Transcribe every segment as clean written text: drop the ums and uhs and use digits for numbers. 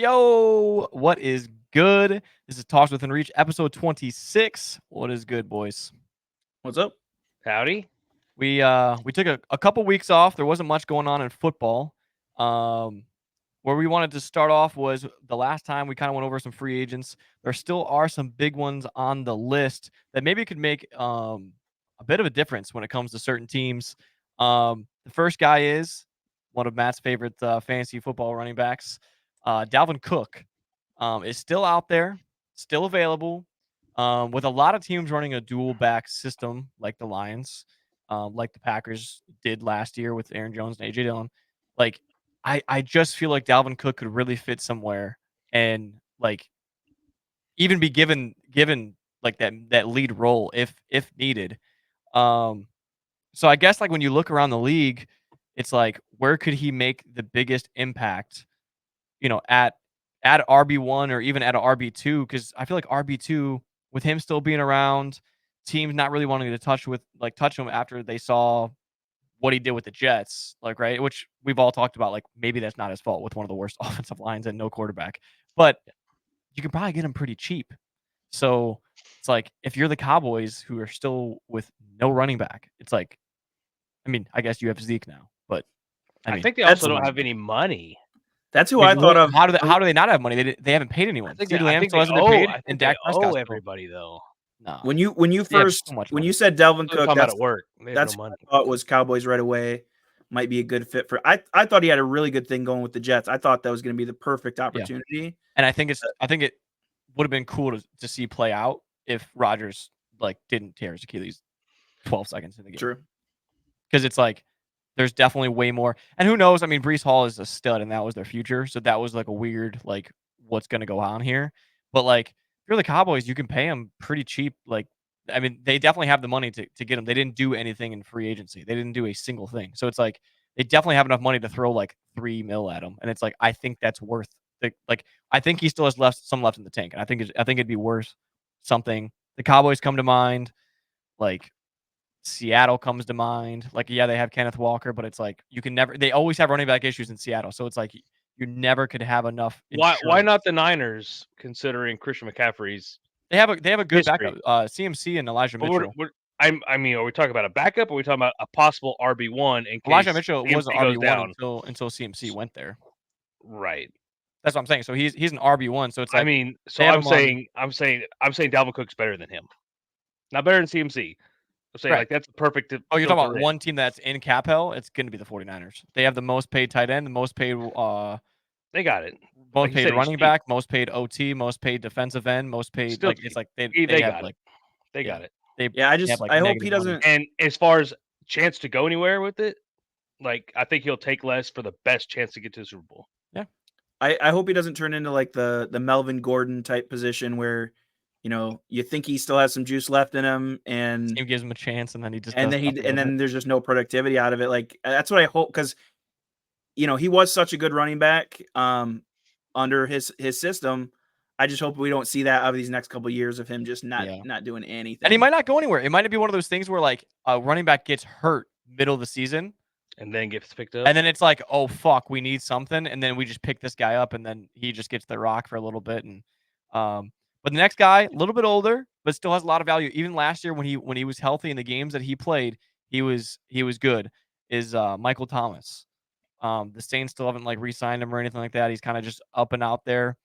Yo, what is good? This is Talks Within Reach, episode 26. What is good, boys? What's up? Howdy. We took a couple weeks off. There wasn't much going on in football. Where we wanted to start off was the last time we kind of went over some free agents. There still are some big ones on the list that maybe could make a bit of a difference when it comes to certain teams. The first guy is one of Matt's favorite fantasy football running backs. Dalvin Cook is still out there, still available, with a lot of teams running a dual back system like the Lions, like the Packers did last year with Aaron Jones and AJ Dillon. Like, I just feel like Dalvin Cook could really fit somewhere and like even be given like that lead role if needed. So I guess like when you look around the league, it's like where could he make the biggest impact? At RB1 or even at a RB2, because I feel like RB2 with him still being around, teams not really wanting to touch him after they saw what he did with the Jets, like, right? Which we've all talked about, like, maybe that's not his fault with one of the worst offensive lines and no quarterback. But you can probably get him pretty cheap. So it's like if you're the Cowboys who are still with no running back, it's like, I mean, I guess you have Zeke now, but I mean, think they also don't have any money. That's who I thought of. How do they not have money? They haven't paid anyone. CeeDee Lamb still hasn't been paid, and Dak Prescott everybody though. No. When you said Dalvin Cook, that's work. That's what I thought was Cowboys right away. Might be a good fit for. I thought he had a really good thing going with the Jets. I thought that was going to be the perfect opportunity. Yeah. And I think it would have been cool to see play out if Rodgers like didn't tear his Achilles 12 seconds in the game. True. Because it's like there's definitely way more. And who knows? I mean, Breece Hall is a stud, and that was their future. So that was like a weird, like, what's going to go on here. But like, if you're the Cowboys, you can pay him pretty cheap. Like, I mean, they definitely have the money to get him. They didn't do anything in free agency. They didn't do a single thing. So it's like they definitely have enough money to throw like $3 million at him. And it's like I think that's worth like I think he still has some left in the tank. And I think it'd be worth something. The Cowboys come to mind. Like Seattle comes to mind. Like, yeah, they have Kenneth Walker, but it's like they always have running back issues in Seattle. So it's like you never could have enough. Why not the Niners, considering Christian McCaffrey's? They have a good backup. CMC and Elijah Mitchell. I mean, are we talking about a backup or are we talking about a possible RB1 in case Elijah Mitchell CMC wasn't RB1 until CMC went there. Right. That's what I'm saying. So he's an RB1. So it's like, I mean, so I'm saying Dalvin Cook's better than him. Not better than CMC. I'm saying like that's perfect. Oh, you're talking about one team that's in cap hell? It's going to be the 49ers. They have the most paid tight end, the most paid they got it. Most paid running back, most paid OT, most paid defensive end, most paid. Still, like it's like they got it. They got it. I hope he doesn't. And as far as chance to go anywhere with it, like I think he'll take less for the best chance to get to the Super Bowl. Yeah, I hope he doesn't turn into like the Melvin Gordon type position where, you think he still has some juice left in him, and he gives him a chance, and then he just and then there's just no productivity out of it. Like that's what I hope, because he was such a good running back under his system. I just hope we don't see that out of these next couple of years of him just not doing anything. And he might not go anywhere. It might be one of those things where like a running back gets hurt middle of the season and then gets picked up. And then it's like, oh fuck, we need something. And then we just pick this guy up, and then he just gets the rock for a little bit. And but the next guy, a little bit older, but still has a lot of value. Even last year when he was healthy in the games that he played, he was good. Is Michael Thomas. The Saints still haven't like re-signed him or anything like that. He's kind of just up and out there.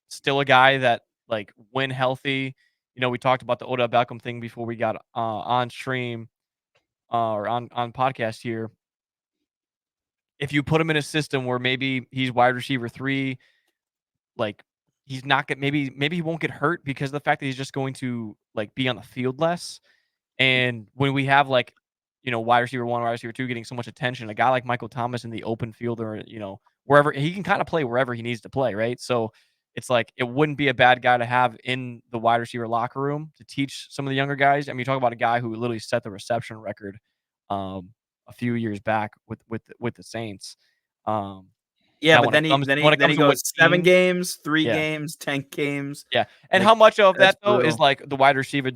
Still a guy that like when healthy, we talked about the Odell Beckham thing before we got on stream or on podcast here. If you put him in a system where maybe he's wide receiver 3, like he's not get maybe he won't get hurt because of the fact that he's just going to like be on the field less. And when we have like wide receiver 1, wide receiver 2 getting so much attention, a guy like Michael Thomas in the open field or wherever he can kind of play wherever he needs to play, right? So it's like it wouldn't be a bad guy to have in the wide receiver locker room to teach some of the younger guys. I mean, you talk about a guy who literally set the reception record a few years back with the Saints. But then he goes 7 games, 3 games, 10 games. Yeah, and how much of that though is like the wide receiver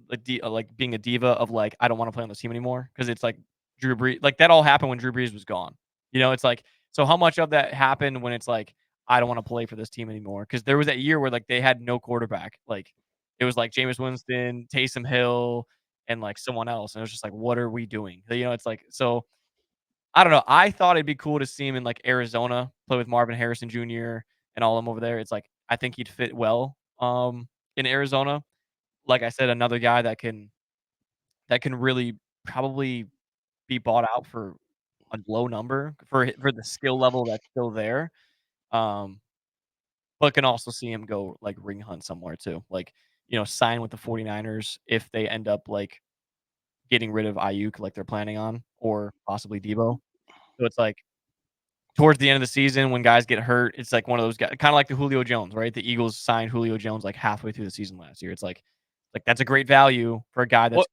like being a diva of like I don't want to play on this team anymore because it's like Drew Brees, like that all happened when Drew Brees was gone. It's like, so how much of that happened when it's like I don't want to play for this team anymore. Because there was that year where like they had no quarterback. Like it was like Jameis Winston, Taysom Hill, and like someone else. And it was just like, what are we doing? It's like so. I don't know. I thought it'd be cool to see him in like Arizona, play with Marvin Harrison Jr. and all of them over there. It's like I think he'd fit well in Arizona. Like I said, another guy that can really probably be bought out for a low number for the skill level that's still there. Um, but can also see him go like ring hunt somewhere too. Like, sign with the 49ers if they end up like getting rid of Ayuk like they're planning on, or possibly Debo. So it's like towards the end of the season when guys get hurt, it's like one of those guys, kind of like the Julio Jones, right? The Eagles signed Julio Jones like halfway through the season last year. It's like that's a great value for a guy that's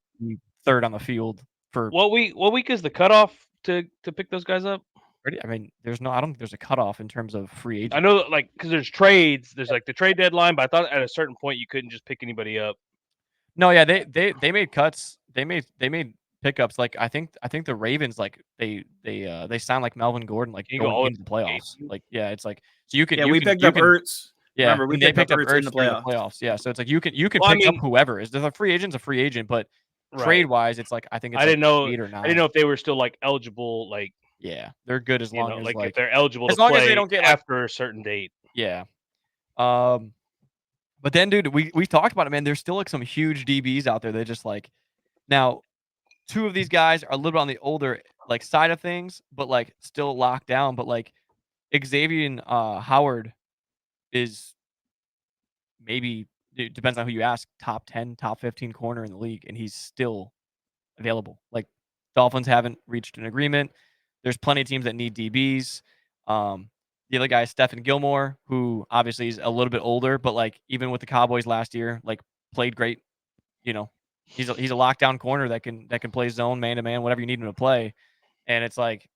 third on the field for. What week is the cutoff to pick those guys up? I mean, I don't think there's a cutoff in terms of free agent. I know, like, because there's trades. There's like the trade deadline, but I thought at a certain point you couldn't just pick anybody up. No, yeah, they made cuts. They made pickups. Like I think the Ravens like they signed like Melvin Gordon like going into the playoffs. Like yeah, it's like so you can. Yeah, we picked up Ertz. Yeah, remember we picked up Ertz in the playoffs. Yeah, so it's like you can pick up whoever. Is a free agent's a free agent, but trade wise, it's like I think it's I didn't know 8 or 9. I didn't know if they were still like eligible. Like yeah, they're good as long as like if they're eligible as to long play as they don't get after a certain date. Yeah. But then, dude, we talked about it, man. There's still like some huge DBs out there that just like now. 2 of these guys are a little bit on the older like side of things, but like still locked down. But like Xavier Howard is maybe it depends on who you ask, top 10, top 15 corner in the league, and he's still available. Like Dolphins haven't reached an agreement. There's plenty of teams that need DBs. The other guy is Stephen Gilmore, who obviously is a little bit older, but like even with the Cowboys last year, like played great. He's a lockdown corner that can play zone, man to man, whatever you need him to play. And it's like,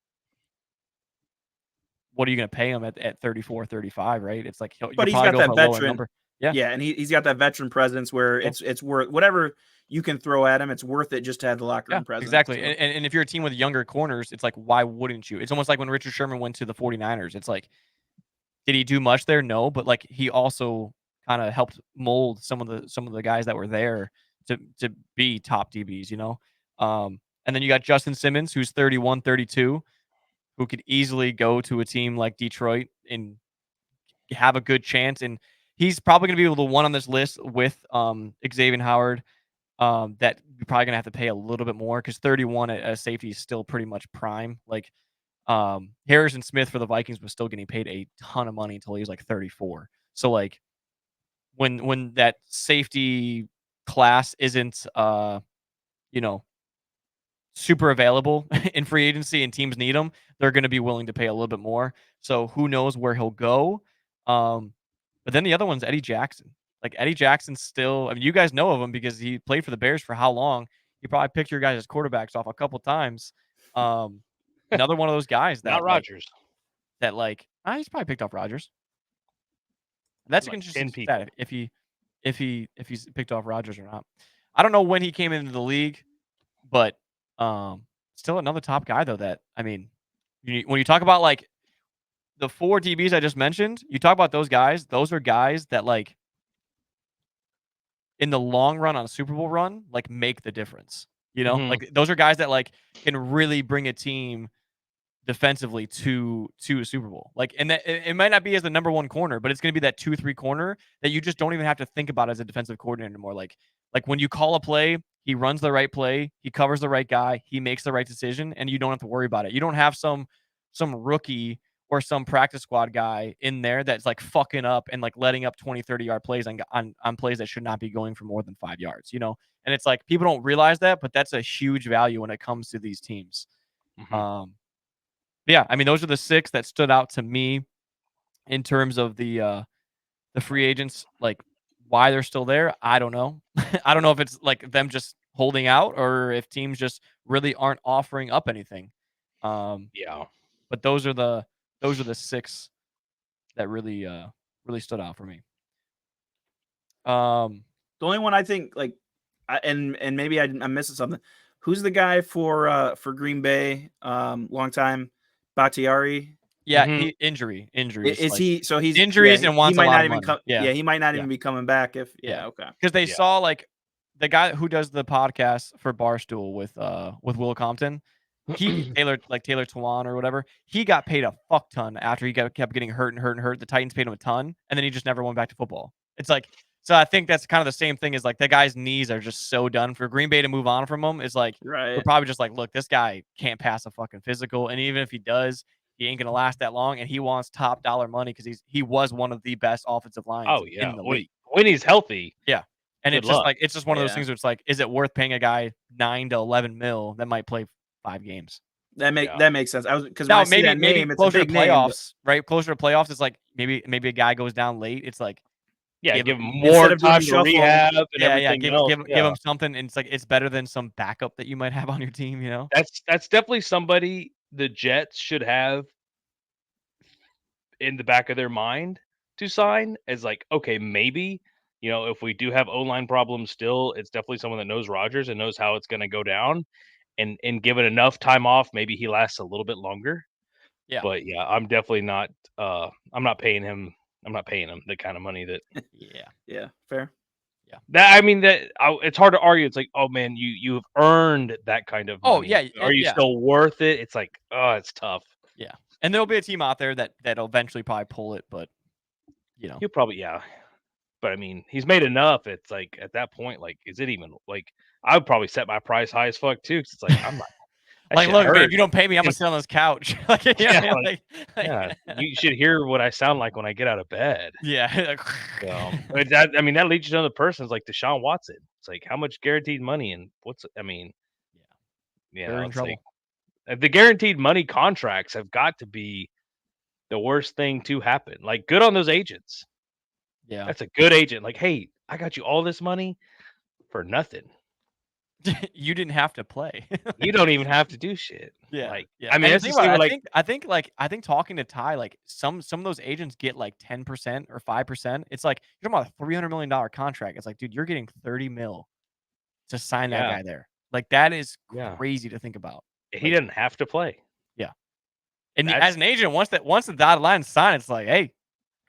what are you going to pay him at 34, 35, right? It's like but he's got that veteran. Yeah, and he's got that veteran presence where it's worth whatever you can throw at him. It's worth it just to have the locker room presence. Exactly. So. And if you're a team with younger corners, it's like, why wouldn't you? It's almost like when Richard Sherman went to the 49ers. It's like, did he do much there? No, but like he also kind of helped mold some of the guys that were there to be top DBs, and then you got Justin Simmons, who's 31, 32, who could easily go to a team like Detroit and have a good chance. And he's probably going to be the one on this list with Xavier Howard that you're probably going to have to pay a little bit more because 31 at safety is still pretty much prime. Like Harrison Smith for the Vikings was still getting paid a ton of money until he was like 34. So like when that safety class isn't super available in free agency and teams need him, they're going to be willing to pay a little bit more. So who knows where he'll go. But then the other one's Eddie Jackson. Like Eddie Jackson's still, I mean, you guys know of him because he played for the Bears for how long? He probably picked your guys' quarterbacks off a couple times. Another one of those guys that not Rodgers. He's probably picked off Rodgers. That's like interesting stat if he's picked off Rodgers or not. I don't know when he came into the league, but still another top guy though. That I mean, when you talk about like the 4 DBs I just mentioned, you talk about those guys. Those are guys that like in the long run on a Super Bowl run, like make the difference. Like those are guys that like can really bring a team defensively to a Super Bowl. Like, and that it might not be as the number 1 corner, but it's going to be that 2-3 corner that you just don't even have to think about as a defensive coordinator anymore. Like when you call a play, he runs the right play, he covers the right guy, he makes the right decision, and you don't have to worry about it. You don't have some rookie or some practice squad guy in there that's like fucking up and like letting up 20, 30-yard plays on plays that should not be going for more than 5 yards, And it's like people don't realize that, but that's a huge value when it comes to these teams. Yeah, I mean, those are the 6 that stood out to me in terms of the free agents, like why they're still there. I don't know. I don't know if it's like them just holding out or if teams just really aren't offering up anything. Yeah, but those are the 6 that really stood out for me. The only one I think like, and maybe I'm missing something. Who's the guy for Green Bay? Long time. Bakhtiari. Yeah, Mhm. injuries. Is like, he? So he's injuries and he wants a might lot not of even money. come. Yeah, Yeah, he might not yeah, even be coming back if. yeah. Yeah, okay. Because they Yeah. saw like the guy who does the podcast for Barstool with Will Compton. He Taylor Twan or whatever. He got paid a fuck ton after he kept getting hurt and hurt and hurt. The Titans paid him a ton, and then he just never went back to football. It's like, so I think that's kind of the same thing as like the guy's knees are just so done for Green Bay to move on from him. Is like they're Right. probably just like, look, this guy can't pass a fucking physical, and even if he does, he ain't gonna last that long, and he wants top dollar money because he was one of the best offensive lines Oh yeah. in the league. When he's healthy, Yeah. And good it's just luck. like it's just one of those Yeah. things where it's like, is it worth paying a guy 9 to 11 mil that might play 5 games? That Yeah. makes sense. I was because when Now I see that maybe name, it's a closer to big name. But playoffs, right? Closer to playoffs, it's like maybe a guy goes down late. It's like Yeah, give give him him more of doing time to shuffle, rehab and yeah, everything give else. give him something, and it's like it's better than some backup that you might have on your team, you know? That's definitely somebody the Jets should have in the back of their mind to sign as like, okay, maybe, if we do have O-line problems still, it's definitely someone that knows Rodgers and knows how it's going to go down, and given enough time off, maybe he lasts a little bit longer. Yeah. But yeah, I'm definitely not. I'm not paying him. I'm not paying him the kind of money that. Yeah. yeah, fair. It's hard to argue. It's like, oh man, you've earned that kind of money. Oh, yeah, Are you yeah. still worth it? It's like, oh, it's tough. Yeah. And there'll be a team out there that'll eventually probably pull it, but He'll probably, yeah. But I mean, he's made enough. It's like at that point, like, is it even like? I would probably set my price high as fuck too, because it's like I'm not. That like, shit look, man, if hurts. you don't pay me, I'm gonna sit on this couch. Like, Yeah, like, Yeah, you should hear what I sound like when I get out of bed. yeah. But that leads you to other persons like Deshaun Watson. It's like how much guaranteed money and They're in it's trouble. like the guaranteed money contracts have got to be the worst thing to happen. Like, good on those agents. Yeah. That's a good agent. Like, hey, I got you all this money for nothing. You didn't have to play. You don't even have to do shit. Yeah. Like, Yeah. I mean, And that's think just about it, like I think talking to Ty, like some of those agents get like 10% or 5%. It's like you're talking about a $300 million contract. It's like, dude, you're getting 30 mil to sign that yeah, guy there. Like that is yeah. crazy to think about. He Like, didn't have to play. yeah. And That's- as an agent, once the dotted line is signed, it's like, hey,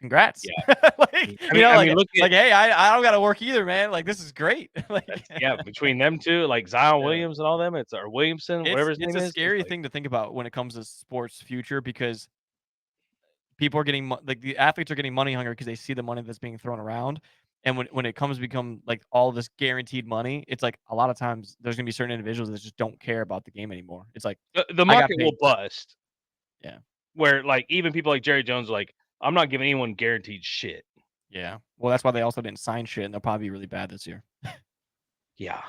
congrats. Yeah. Like, look at, like, hey, I don't got to work either, man. Like, this is great. Like, yeah, between them two, like Zion Yeah. Williams and all them, or Williamson, whatever his name it's a is. scary It's like, thing to think about when it comes to sports future because people are getting like the athletes are getting money hungry because they see the money that's being thrown around. And when it comes to become like all this guaranteed money, it's like a lot of times there's gonna be certain individuals that just don't care about the game anymore. It's like the I got market will paid. bust. Yeah. Where like even people like Jerry Jones are like, I'm not giving anyone guaranteed shit. Yeah. Well, that's why they also didn't sign shit, and they'll probably be really bad this year. Yeah.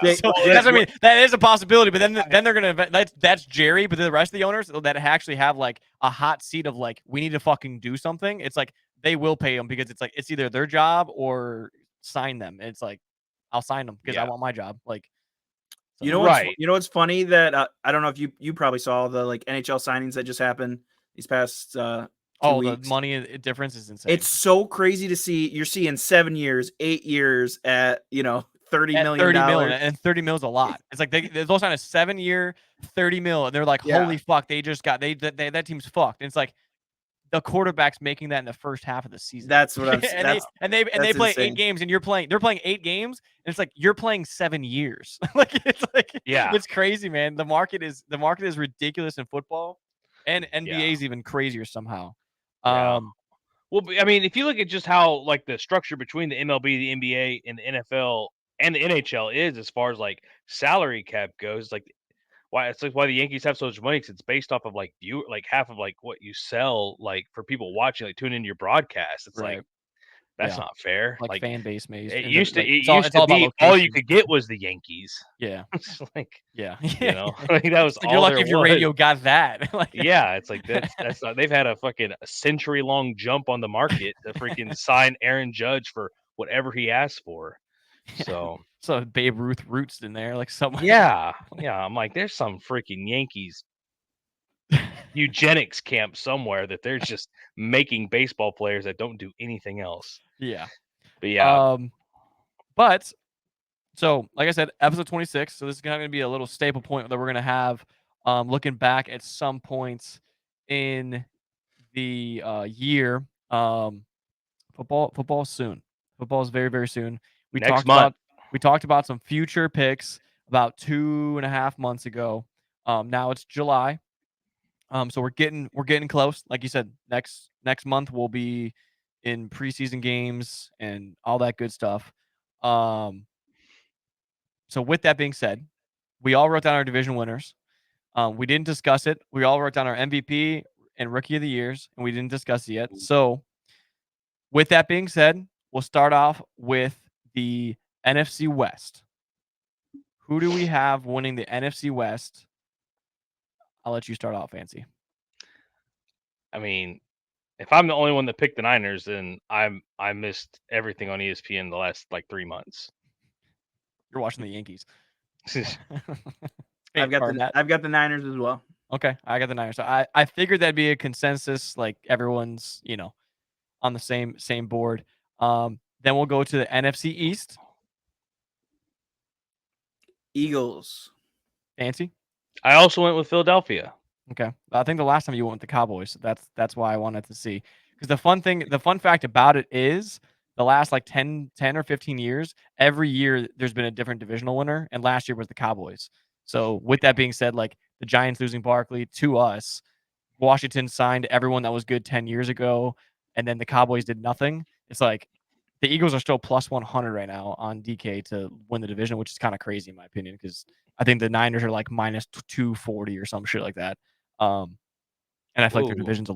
Yeah, So well, that's what I mean. That is a possibility, but then they're gonna that's Jerry, but the rest of the owners that actually have like a hot seat of like we need to fucking do something. It's like they will pay them because it's like it's either their job or sign them. And it's like I'll sign them because I Yeah. want my job. Like so. You know Right. what's funny that I don't know if you probably saw the like NHL signings that just happened these past 2 weeks. The money difference is insane. It's so crazy to see. You're seeing 7 years, 8 years at $30 At million. 30 million, and 30 mil is a lot. It's like they'll sign a 7-year, 30 mil, and they're like, Yeah. holy fuck, they just got that team's fucked. And it's like the quarterback's making that in the first half of the season. That's what I'm and saying. they play insane. 8 games, and they're playing 8 games, and it's like you're playing 7 years. Like Yeah. it's crazy, man. The market is ridiculous in football, and NBA's even crazier somehow. Yeah. Well, I mean, if you look at just how like the structure between the MLB, the NBA, and the NFL and the NHL is as far as like salary cap goes, like why the Yankees have so much money, because it's based off of like like half of like what you sell like for people watching, like tune into your broadcast. It's Right. like that's Yeah. not fair. Like fan base, maybe. It used to it's all about be all you location. could get was the Yankees. Yeah. It's like, Yeah. like that was Like, all you're lucky there if your was. radio got that. Like, Yeah, it's like that's not, they've had a fucking century-long jump on the market to freaking sign Aaron Judge for whatever he asked for. So so Babe Ruth roots in there, like someone. yeah, I'm like, there's some freaking Yankees eugenics camp somewhere that they're just making baseball players that don't do anything else. Yeah. But yeah, But so like I said, episode 26. So this is going to be a little staple point that we're going to have looking back at some points in the year. Football is soon. Football is very, very soon. We Next talked month. about some future picks about 2.5 months ago. Now it's July. So we're getting close. Like you said, next month we'll be in preseason games and all that good stuff. So with that being said, we all wrote down our division winners. We didn't discuss it. We all wrote down our MVP and rookie of the years, and we didn't discuss it yet. So with that being said, we'll start off with the NFC West. Who do we have winning the NFC West? I'll let you start off, Fancy. I mean, if I'm the only one that picked the Niners, then I missed everything on ESPN the last like 3 months. You're watching the Yankees. I've got Barnett. the Niners as well. Okay, I got the Niners. So I figured that'd be a consensus, like everyone's, on the same board. Then we'll go to the NFC East. Eagles. Fancy. I also went with Philadelphia. Okay. I think the last time you went with the Cowboys. So that's why I wanted to see. Because the fun fact about it is the last like 10 or 15 years, every year there's been a different divisional winner, and last year was the Cowboys. So with that being said, like the Giants losing Barkley to us, Washington signed everyone that was good 10 years ago, and then the Cowboys did nothing. It's like the Eagles are still plus 100 right now on DK to win the division, which is kind of crazy in my opinion, because I think the Niners are like minus 240 or some shit like that. And I feel like their Ooh. division's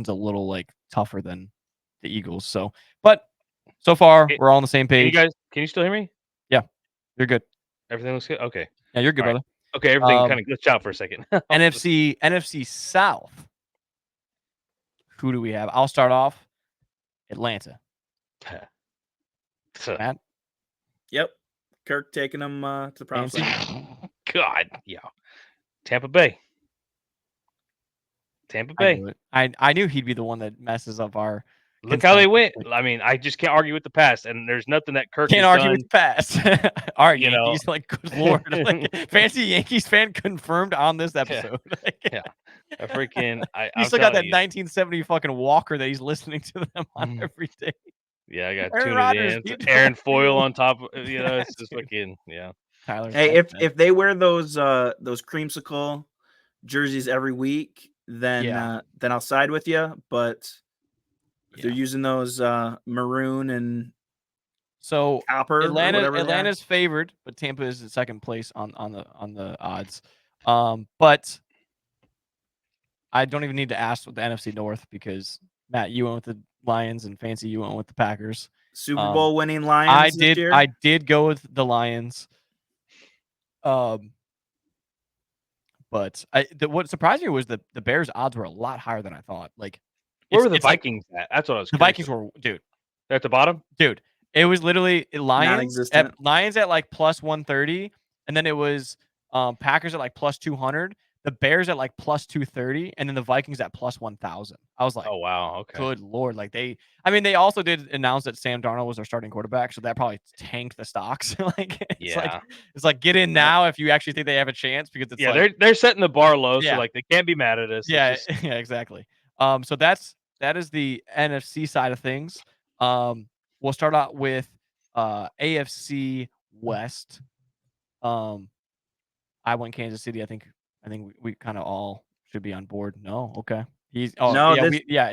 a little like tougher than the Eagles. So, but so far Hey, we're all on the same page. Can you still hear me? You're good. Everything looks good. Okay. Yeah, you're good, All right. brother. Okay. Everything kind of glitched out for a second. NFC South. Who do we have? I'll start off. Atlanta. Matt? Yep. Kirk taking them to the promised Fancy? land. God, yeah. Tampa Bay. Tampa I Bay. knew it. I knew he'd be the one that messes up our. Look how they consensus. went. I mean, I just can't argue with the past, and there's nothing that Kirk Can't has argue done. with the past. All right, You know. Yankees. Like, good lord. Like, Fancy Yankees fan confirmed on this episode. Yeah. I freaking. He's I'm still got that telling you. 1970 fucking Walker that he's listening to them on every day. Yeah, I got Aaron tuned Rodgers, in. you It's Aaron don't Foyle know. on top of it's Yeah, just dude. fucking yeah. Tyler's Hey, best, man. if they wear those creamsicle jerseys every week, then I'll side with you. But if they're using those maroon and so copper or whatever they are. Atlanta's favored, but Tampa is in second place on the odds. But I don't even need to ask with the NFC North because Matt, you went with the Lions, and Fancy, you went with the Packers. Super Bowl winning Lions this year. I did go with the Lions. But what surprised me was the Bears odds were a lot higher than I thought. Like, Where were the it's like Vikings at? That's what I was. the curious Vikings about. were, dude. They're at the bottom. Dude, it was literally Non-existent. Lions at like plus 130, and then it was Packers at like plus 200, the Bears at like plus 230, and then the Vikings at plus 1,000. I was like, Oh wow, okay. good lord. Like they also did announce that Sam Darnold was their starting quarterback, so that probably tanked the stocks. Like it's like get in now if you actually think they have a chance, because it's they're setting the bar low, Yeah. so like they can't be mad at us. yeah, It's just- yeah, exactly. So that is the NFC side of things. We'll start out with AFC West. I went Kansas City. I think we kind of all should be on board. No, okay.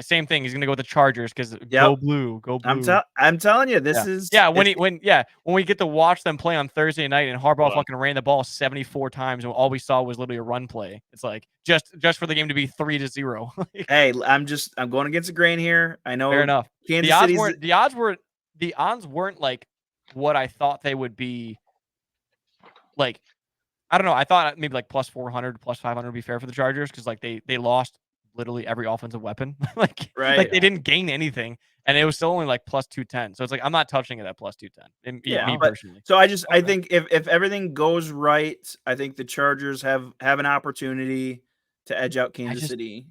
Same thing. He's gonna go with the Chargers because go blue, go blue. I'm telling you, this is when we get to watch them play on Thursday night and Harbaugh fucking ran the ball 74 times and all we saw was literally a run play. It's like just for the game to be 3-0. Hey, I'm going against the grain here. I know. Fair enough. Kansas The odds weren't like what I thought they would be. Like, I don't know. I thought maybe like plus 400, plus 500 would be fair for the Chargers because like they lost literally every offensive weapon. Like they didn't gain anything, and it was still only like plus 210. So it's like I'm not touching it at plus 210. Me personally. So I think if everything goes right, I think the Chargers have an opportunity to edge out Kansas City.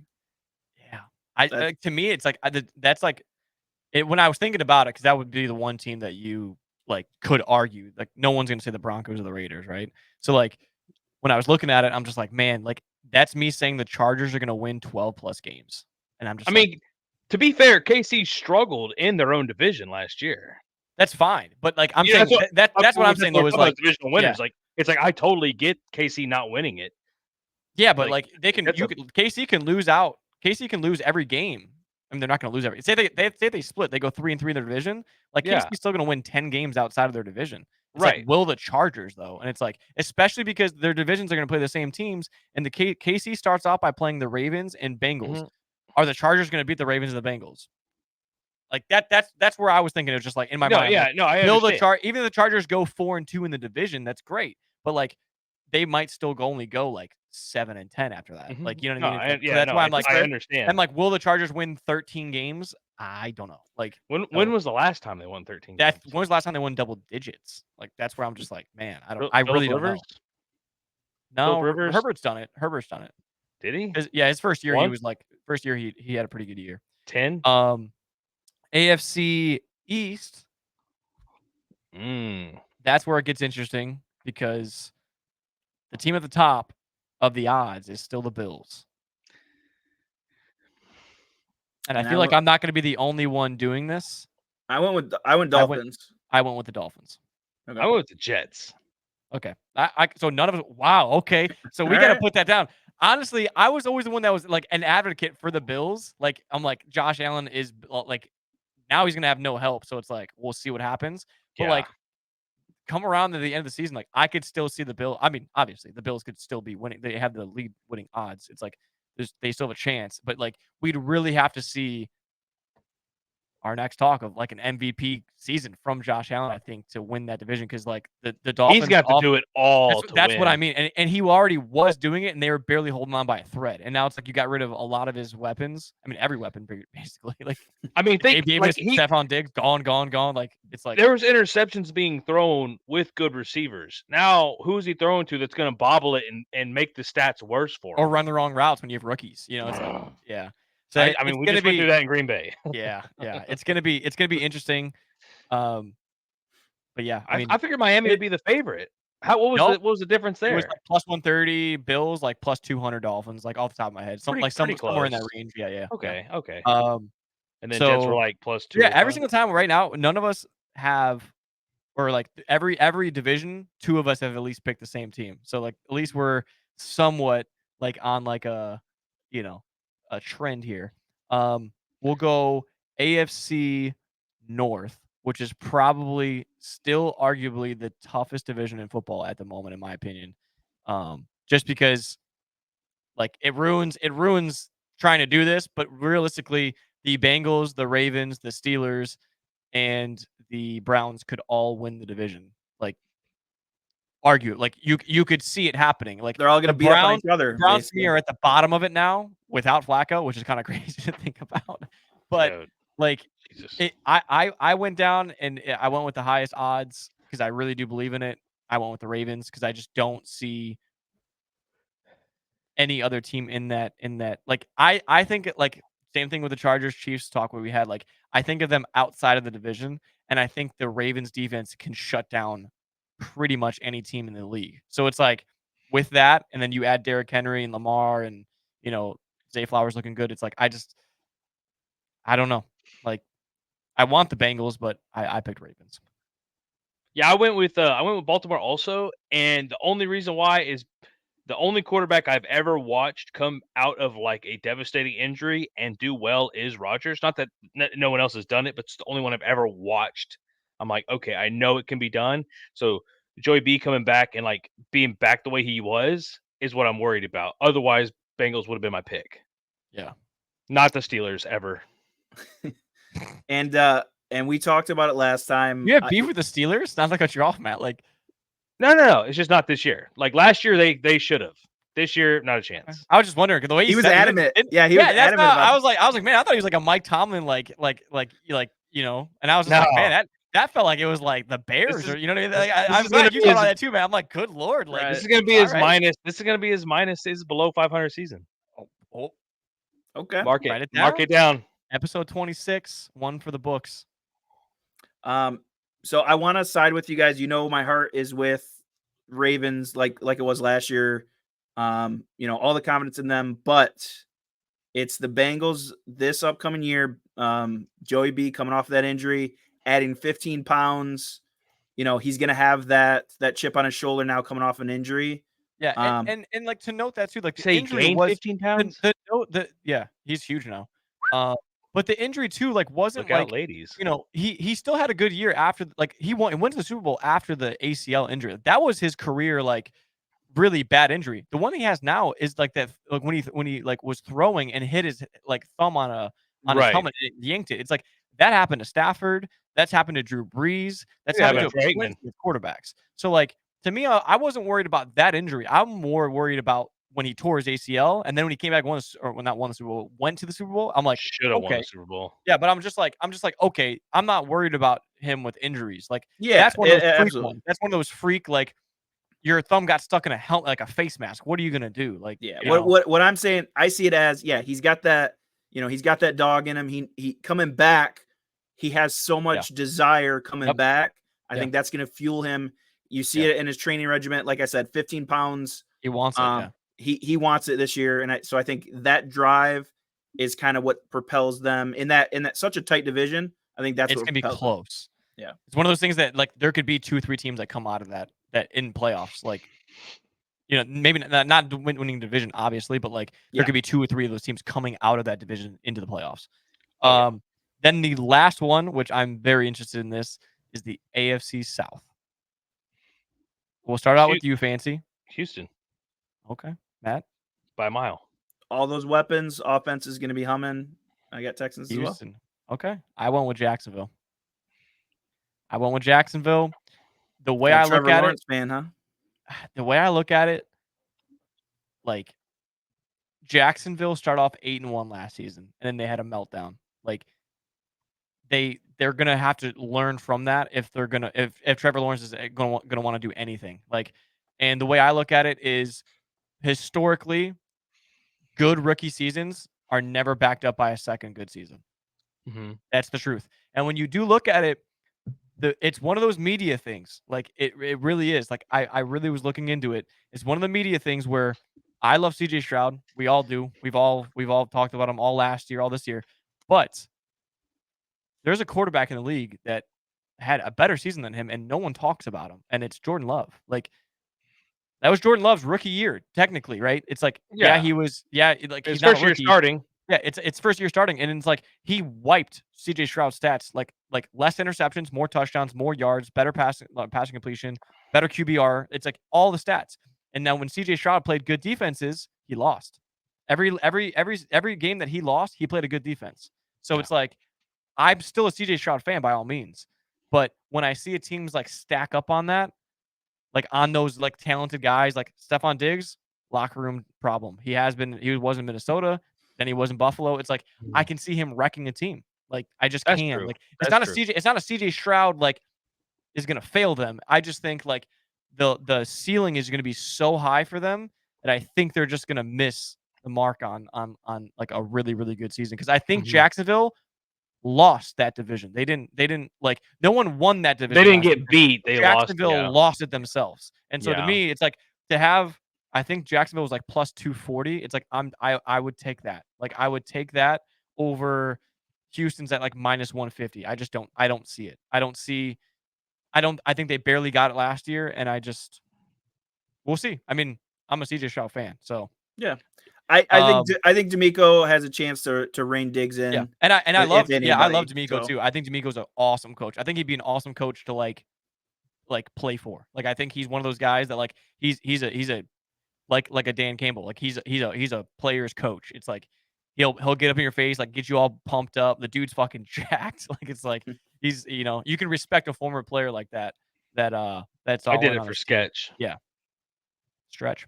Yeah, to me it's like that's like it when I was thinking about it, because that would be the one team that you like could argue like no one's gonna say the Broncos or the Raiders, right? So like when I was looking at it, I'm just like, man, like that's me saying the Chargers are gonna win 12 plus games. And I'm just I like, mean, to be fair, KC struggled in their own division last year. that's fine. But like I'm Yeah, saying that's what I'm saying though is like divisional winners. Like it's like I totally get KC not winning it. yeah, but like they can that's KC can lose out. KC can lose every game. I mean, they're not going to lose every. Say they split, they go 3-3 in their division. Like Yeah. KC's still going to win 10 games outside of their division. It's Right. like, will the Chargers though? And it's like, especially because their divisions are going to play the same teams, and the KC starts off by playing the Ravens and Bengals. Mhm. Are the Chargers going to beat the Ravens and the Bengals? Like that's where I was thinking. It was just like in my mind. Yeah, Like, no, I will understand. even if the Chargers go 4-2 in the division, that's great. But like they might still only go like 7-10 after that. Mhm. Like, you know what No, I mean? It's like, so yeah, that's no, why I'm like, I understand. I'm like, will the Chargers win 13 games? I don't know. Like, when so was the last time they won 13 that games? when was the last time they won double digits? Like, that's where I'm just like, man, I Phillip really don't know. Rivers? No, Rivers? Herbert's done it. Herbert's done it. Did he? His first year, he Once? was like, first year he had a pretty good year. 10? AFC East. Mm. That's where it gets interesting because the team at the top of the odds is still the Bills. And I feel like I'm not going to be the only one doing this. I went Dolphins. I went with the Dolphins. Okay. I went with the Jets. Okay. So none of us. Wow. Okay. So we got to put that down. Honestly, I was always the one that was like an advocate for the Bills. Like, I'm like, Josh Allen is like, now he's going to have no help. So it's like, we'll see what happens. But like, come around to the end of the season, like I could still see the Bills. I mean, obviously the Bills could still be winning. They have the league winning odds. It's like they still have a chance, but like we'd really have to see our next talk of like an MVP season from Josh Allen, I think, to win that division. Cause like the Dolphins, he's got to do it all. That's what I mean. And he already was doing it and they were barely holding on by a thread. And now it's like you got rid of a lot of his weapons. I mean, every weapon basically. Like, I mean, think like Stephon Diggs gone. Like it's like there was interceptions being thrown with good receivers. Now, who's he throwing to that's going to bobble it and make the stats worse for him? Or run the wrong routes when you have rookies. You know, it's like, yeah. So I mean, we just went through that in Green Bay. yeah. It's gonna be interesting. But yeah, I mean, I figured Miami would be the favorite. What was the difference there? It was like plus 130 Bills, like plus 200 Dolphins, like off the top of my head, somewhere in that range. Yeah. Okay. And then so, Jets were like plus 2. Yeah, every single time right now, none of us have, or like every division, 2 of us have at least picked the same team. So like at least we're somewhat like on like a, you know, a trend here. We'll go AFC North, which is probably still arguably the toughest division in football at the moment, in my opinion. Just because like it ruins trying to do this, but realistically, the Bengals, the Ravens, the Steelers, and the Browns could all win the division. Like argue, like you could see it happening. Like they're all going to beat up on each other. Browns to me are at the bottom of it now without Flacco, which is kind of crazy to think about. But dude, like I went down and I went with the highest odds because I really do believe in it. I went with the Ravens because I just don't see any other team in that. Like I think like same thing with the Chargers Chiefs talk where we had, like, I think of them outside of the division, and I think the Ravens defense can shut down pretty much any team in the league. So it's like with that, and then you add Derrick Henry and Lamar and, you know, Zay Flowers looking good. It's like I don't know. Like I want the Bengals, but I picked Ravens. Yeah, I went with Baltimore also, and the only reason why is the only quarterback I've ever watched come out of like a devastating injury and do well is Rodgers. Not that no one else has done it, but it's the only one I've ever watched. I'm like, okay, I know it can be done. So Joey B coming back and like being back the way he was is what I'm worried about. Otherwise, Bengals would have been my pick. Yeah. Not the Steelers ever. And we talked about it last time. You have beef with the Steelers? Not like cut you off, Matt. Like, no. It's just not this year. Like last year, they should have. This year, not a chance. I was just wondering because the way he was adamant. He was adamant. I was like, man, I thought he was like a Mike Tomlin, like you know. And I was just like, man, that felt like it was like the Bears, or you know what I mean? Like, I'm glad you thought about that too, man. I'm like, good lord, like this is gonna be his minus. This is gonna be his minus. His below 500 season. Oh. Okay. Mark it down. Episode 26, one for the books. So I want to side with you guys. You know, my heart is with Ravens, like it was last year. You know, all the confidence in them, but It's the Bengals this upcoming year. Joey B coming off that injury, adding 15 pounds. He's gonna have that chip on his shoulder now coming off an injury. Yeah, Um, and like to note that too, like the Say he injury gained was 15 pounds. yeah, he's huge now. But the injury too, like wasn't Look out, like ladies. he still had a good year after like he went to the Super Bowl after the ACL injury. That was his career like really bad injury. The one he has now is like that like when he like was throwing and hit his like thumb on his Right. helmet, and it yanked it. It's like that happened to Stafford. That's happened to Drew Brees. That's Yeah, happened but to for a Aikman. plenty of quarterbacks. So like to me, I wasn't worried about that injury. I'm more worried about when he tore his ACL and then when he came back not won the Super Bowl, went to the Super Bowl. I'm like, Should have won okay, the Super Bowl. yeah, but I'm just like, okay, I'm not worried about him with injuries. Like yeah, that's one of those freak absolutely. ones. That's one of those freak like your thumb got stuck in a helmet like a face mask. What are you gonna do? Like, Yeah. you know, What I'm saying, I see it as, he's got that, he's got that dog in him. He coming back. He has so much desire coming Yep. back. I Yeah. think that's going to fuel him. You see Yeah. it in his training regiment. Like I said, 15 pounds. he wants it. Yeah. He wants it this year. And so I think that drive is kind of what propels them in that such a tight division. I think that's It's what gonna be propels them. close. Yeah. It's one of those things that like there could be 2-3 teams that come out of that in playoffs. Like, maybe not winning division, obviously, but like there Yeah. could be 2 or 3 of those teams coming out of that division into the playoffs. Oh, yeah. Then the last one, which I'm very interested in this, is the AFC South. We'll start out with you, Fancy. Houston Okay. Matt? by a mile. All those weapons, offense is going to be humming. I got Texans as well. Houston. Okay. I went with Jacksonville. The way I look Trevor at Lawrence fan, huh? the way I look at it, like Jacksonville started off 8-1 last season, and then they had a meltdown. Like they're gonna have to learn from that if they're gonna if Trevor Lawrence is gonna want to do anything. Like, and the way I look at it is historically, good rookie seasons are never backed up by a second good season. Mm-hmm. That's the truth. And when you do look at it, it's one of those media things. Like it really is. Like I really was looking into it. It's one of the media things where I love CJ Stroud. We all do. We've all talked about him all last year, all this year. But there's a quarterback in the league that had a better season than him, and no one talks about him. And it's Jordan Love. Like that was Jordan Love's rookie year, technically, right? It's like, he was, like His he's not first a year rookie. starting. Yeah, it's first year starting, and it's like he wiped CJ Stroud's stats, like less interceptions, more touchdowns, more yards, better passing completion, better QBR. It's like all the stats. And now when CJ Stroud played good defenses, he lost. Every game that he lost, he played a good defense. So it's like I'm still a CJ Stroud fan by all means, but when I see a teams like stack up on that, like on those like talented guys like Stephon Diggs, locker room problem. He was in Minnesota. Then he was in Buffalo. It's like I can see him wrecking a team. Like I just That's can. true. Like That's true. It's not a CJ Stroud like is gonna fail them. I just think like the ceiling is gonna be so high for them that I think they're just gonna miss the mark on like a really, really good season. Because I think Mhm. Jacksonville lost that division. They didn't like no one won that division. They didn't last get year. beat. They Jacksonville lost. lost it themselves. And so to Yeah. me, it's like to have I think Jacksonville was like plus 240. It's like I would take that. Like I would take that over Houston's at like minus 150. I don't see it. I think they barely got it last year, and we'll see. I mean, I'm a CJ Stroud fan, so Yeah. I think D'Amico has a chance to rein Diggs in. yeah. And I love D'Amico so. too. I think D'Amico's an awesome coach. I think he'd be an awesome coach to like play for. Like I think he's one of those guys that like he's a like a Dan Campbell. Like he's a player's coach. It's like he'll get up in your face, like get you all pumped up. The dude's fucking jacked. Like it's like he's you can respect a former player like that. That's all. I did in it on for his team. sketch. Yeah. Stretch.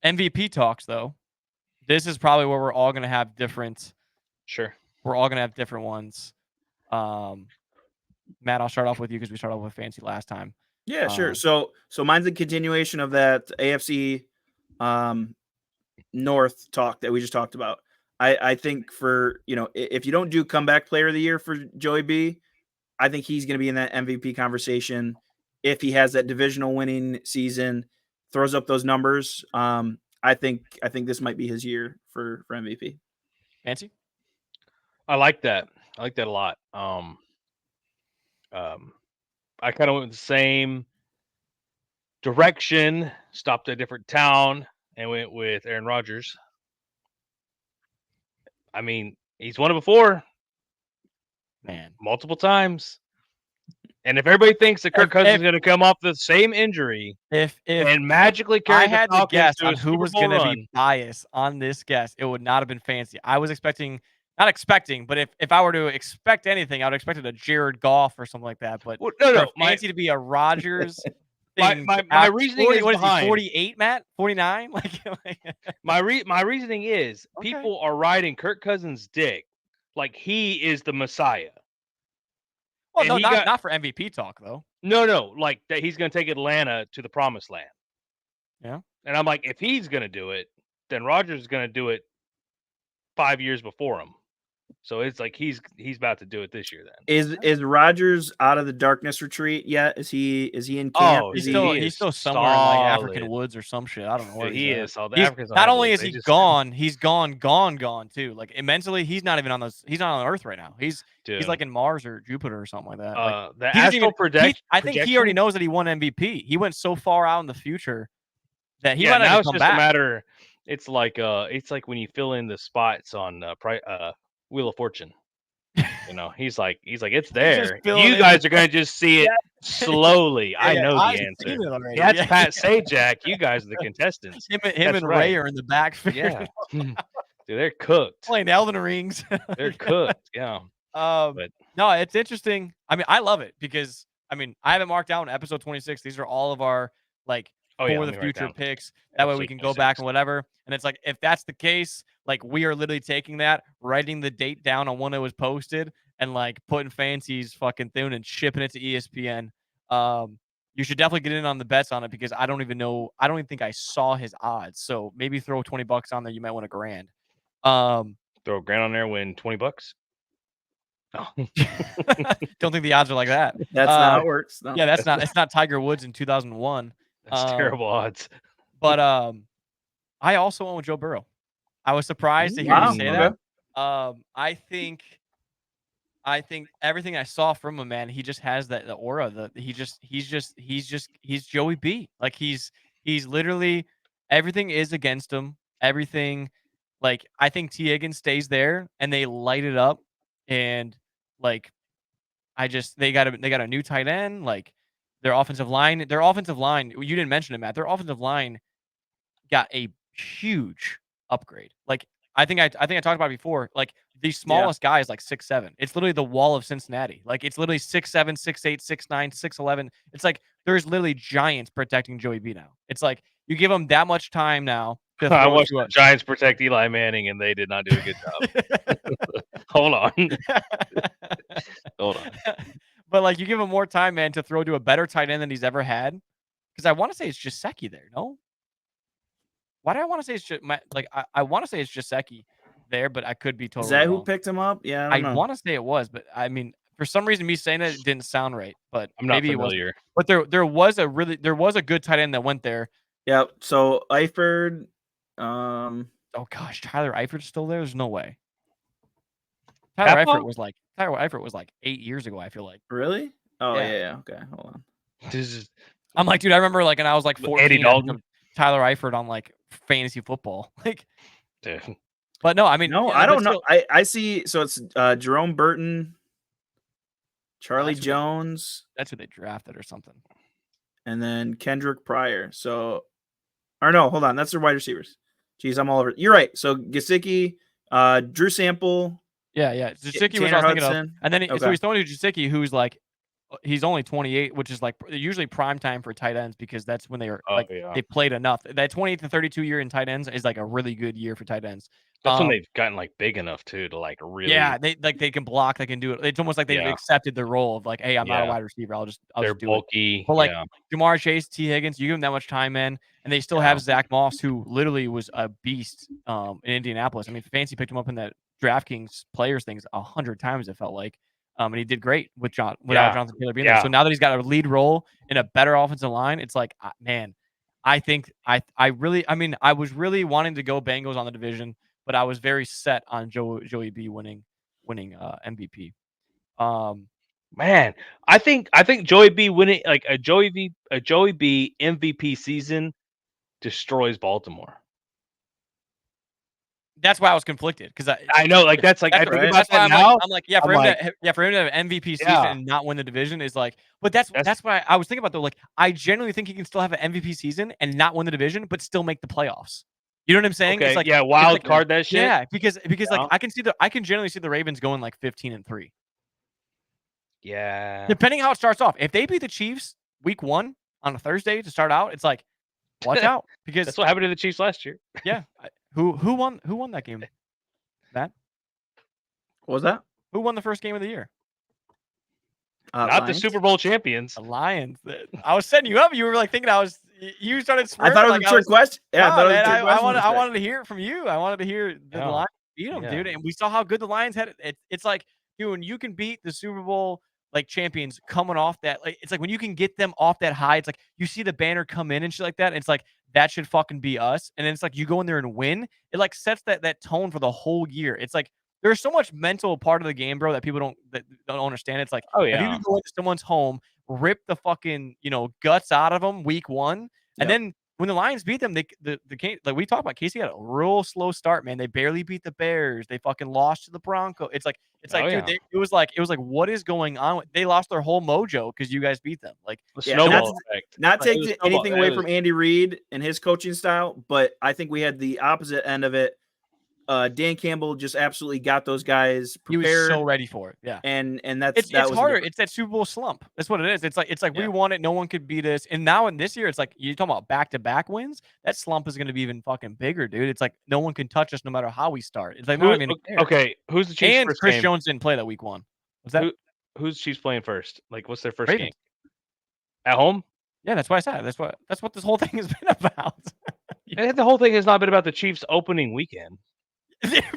MVP talks though. This is probably where we're all gonna have different. Sure. We're all gonna have different ones. Matt, I'll start off with you because we started off with Fancy last time. Yeah, sure. So mine's a continuation of that AFC North talk that we just talked about. I think for if you don't do comeback player of the year for Joey B, I think he's going to be in that MVP conversation if he has that divisional winning season, throws up those numbers. I I think this might be his year for MVP. Fancy? I like that. I like that a lot. I kind of went the same direction, stopped at a different town, and went with Aaron Rodgers. I mean, he's won it before, Man. multiple times. And if everybody thinks that Kirk Cousins if- is going to come off the same injury If and magically carry I the had to Falcons guess to a on who Super was Bowl going to run, be biased on this guess, it would not have been Fancy. I was expecting, not expecting, but if I were to expect anything, I would expect it a Jared Goff or something like that. But well, no, for Fancy to be a Rodgers my thing, reasoning 40, is what is he, behind. 48, Matt? 49? My reasoning is Okay. people are riding Kirk Cousins' dick like he is the Messiah. Well, And no, he not for MVP talk though. No, like that he's going to take Atlanta to the promised land. Yeah. And I'm like, if he's going to do it, then Rodgers is going to do it 5 years before him. So it's like he's about to do it this year. Then Is Rodgers out of the darkness retreat yet? Is he in camp? Oh, Is He's still somewhere in like African solid. woods or some shit. I don't know where he he's at. is. So the He's- Africans don't not have only woods, is they he just- gone, he's gone too. Like mentally, he's not even on those. He's not on Earth right now. He's Dude, like in Mars or Jupiter or something like that. Like the he doesn't astral even- I think he already projection- knows that he won MVP. He went so far out in the future that he yeah, might not now even it's come just back. a matter. It's like when you fill in the spots on Wheel of Fortune. You know, he's like it's there. filling You in guys are gonna just see it slowly. I know I've the seen answer. it already. That's Yeah. Pat Sajak. You guys are the contestants. Him That's and right. Ray are in the back Yeah, dude, they're cooked. playing Elden Rings. They're cooked. Yeah. But- No, it's interesting. I mean, I love it because I haven't marked down episode 26. These are all of our like Oh yeah. for let the me write future down. picks. That way we Episode can go back 26. and whatever. And it's like if that's the case, like we are literally taking that, writing the date down on when it was posted, and like putting Fancy's fucking thing and shipping it to ESPN. You should definitely get in on the bets on it because I don't even think I saw his odds. So maybe throw $20 on there. You might win $1,000. Throw a grand on there, win $20. Oh. Don't think the odds are like that. That's not how it works. No. Yeah, it's not Tiger Woods in 2001. That's terrible odds. But I also went with Joe Burrow. I was surprised to hear Wow, you say okay. that. I think everything I saw from him, man, he just has the aura. He's Joey B. Like he's literally everything is against him. Everything, like I think T. Higgins stays there and they light it up, and like they got a new tight end. Like their offensive line, you didn't mention it, Matt. Their offensive line got a huge upgrade. Like I think I talked about it before. Like the smallest guy is like 6'7". It's literally the wall of Cincinnati. Like it's literally 6'7", 6'8", 6'9", 6'11". It's like there's literally giants protecting Joey B now. It's like you give him that much time now. To I throw watched to the Giants protect Eli Manning, and they did not do a good job. Hold on. Hold on. But like you give him more time, man, to throw to a better tight end than he's ever had. Because I want to say it's Gesicki there, no? Why do I want to say it's just like I want to say it's Gesicki there, but I could be totally Is that wrong. who picked him up? Yeah, I want to say it was, but I mean, for some reason, me saying it didn't sound right. But I'm not maybe it was. familiar. But there was a good tight end that went there. Yep. So Eifert, Oh gosh, Tyler Eifert's still there. There's no way. Tyler Papa? Eifert was like 8 years ago. I feel like. really? Oh Yeah. yeah. Okay, hold on. This is I'm like, dude, I remember like, when I was like 14, Andy I picked Dalton? up Tyler Eifert on like fantasy football. Like, dude. but no, I mean, No, yeah, I but don't know. still- I see. So it's Jerome Burton, Charlie that's who they- Jones, That's who they drafted or something. and then Kendrick Pryor. So, or no, hold on. That's their wide receivers. Jeez, I'm all over. You're right. So Gesicki, Drew Sample, Yeah. Gesicki was Tanner I was thinking of. Hudson. And then so Okay. he's throwing to Gesicki, who's like, he's only 28, which is like usually prime time for tight ends because that's when they are Oh, like yeah. they played enough. That 28 to 32 year in tight ends is like a really good year for tight ends. That's when Um, they've gotten like big enough too to like really. Yeah, they can block, they can do it. It's almost like they've Yeah. accepted the role of like, hey, I'm not a Yeah. wide receiver. I'll just they're do it. bulky. But, like, yeah. Jamar Chase, T. Higgins, you give them that much time, man, and they still have Zach Moss, who literally was a beast in Indianapolis. I mean, Fancy picked him up in that DraftKings players things 100 times, it felt like. And he did great without Yeah. Jonathan Taylor being there. Yeah. So now that he's got a lead role in a better offensive line, it's like, man, I think I mean, I was really wanting to go Bengals on the division, but I was very set on Joey B winning MVP. Man, I think Joey B winning like a Joey B MVP season destroys Baltimore. That's why I was conflicted because I know, like that's like I that's think right. about that's why that I'm now. like, yeah, for I'm him like, for him to have MVP season Yeah. and not win the division is like, but that's why I was thinking about though. Like, I genuinely think he can still have an MVP season and not win the division, but still make the playoffs. You know what I'm saying? okay, It's like, yeah, it's wild like, card that shit. yeah, because like Yeah. I can generally see the Ravens going like 15-3. Yeah. Depending how it starts off. If they beat the Chiefs week 1 on a Thursday to start out, it's like, watch out because That's what happened to the Chiefs last year. yeah, who won that game? Matt, What was that? who won the first game of the year? Not Lions? the Super Bowl champions. The Lions. I was setting you up. You were like thinking you started. I thought it was like a trick question. Yeah, I No, thought it was man, a trick question. I wanted to hear it from you. I wanted to hear the Yeah. Lions beat them, Yeah. dude. And we saw how good the Lions had it. It's like, dude, when you can beat the Super Bowl like champions coming off that, like it's like when you can get them off that high, it's like you see the banner come in and shit like that. And it's like that should fucking be us. And then it's like you go in there and win. It like sets that tone for the whole year. It's like there's so much mental part of the game, bro, that people don't understand. It's like Oh if you yeah. can go into someone's home, rip the fucking guts out of them week 1, Yep. and then when the Lions beat them, the like we talked about, KC had a real slow start, man. They barely beat the Bears. They fucking lost to the Broncos. It's like, Oh, dude, yeah. it was like, what is going on? They lost their whole mojo because you guys beat them. Like, The Yeah, snowball that's- effect. Not Like, it taking was snowball- anything it away was- from Andy Reid and his coaching style, but I think we had the opposite end of it. Dan Campbell just absolutely got those guys he was prepared, so ready for it. Yeah. and that It's was the harder. difference. It's that Super Bowl slump. That's what it is. It's like we Yeah. won it. No one could beat us. And now in this year, it's like you're talking about back-to-back wins. That slump is going to be even fucking bigger, dude. It's like no one can touch us no matter how we start. It's like Who- not even fair. okay, who's the Chiefs' And first Chris game? Jones didn't play that week 1. Was that Who's Chiefs playing first? Like, what's their first game? Ravens? At home? Yeah, that's why I said it. That's what this whole thing has been about. The whole thing has not been about the Chiefs opening weekend.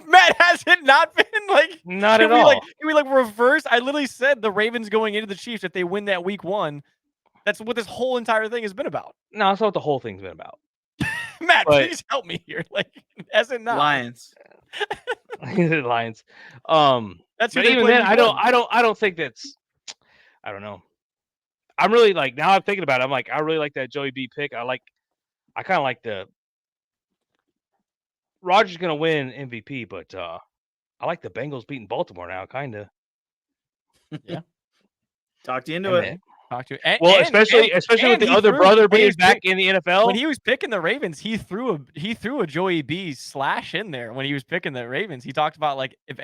Matt, has it not been like Not can at we, all. Like, can we like reverse? I literally said the Ravens going into the Chiefs if they win that week 1. That's what this whole entire thing has been about. No, that's not what the whole thing's been about. Matt, But- please help me here. Like, has it not? Lions. The Lions. That's who But they even played then, week 1. I don't think that's. I don't know. I'm really like now. I'm thinking about it. I'm like, I really like that Joey B pick. I kind of like the. Rodgers gonna win MVP, but I like the Bengals beating Baltimore now, kind of. Talked you into it. Talk to and, Well, and- especially and with the he other threw- brother when he being was back pick- in the NFL. When he was picking the Ravens, he threw a Joey B slash in there when he was picking the Ravens. He talked about like if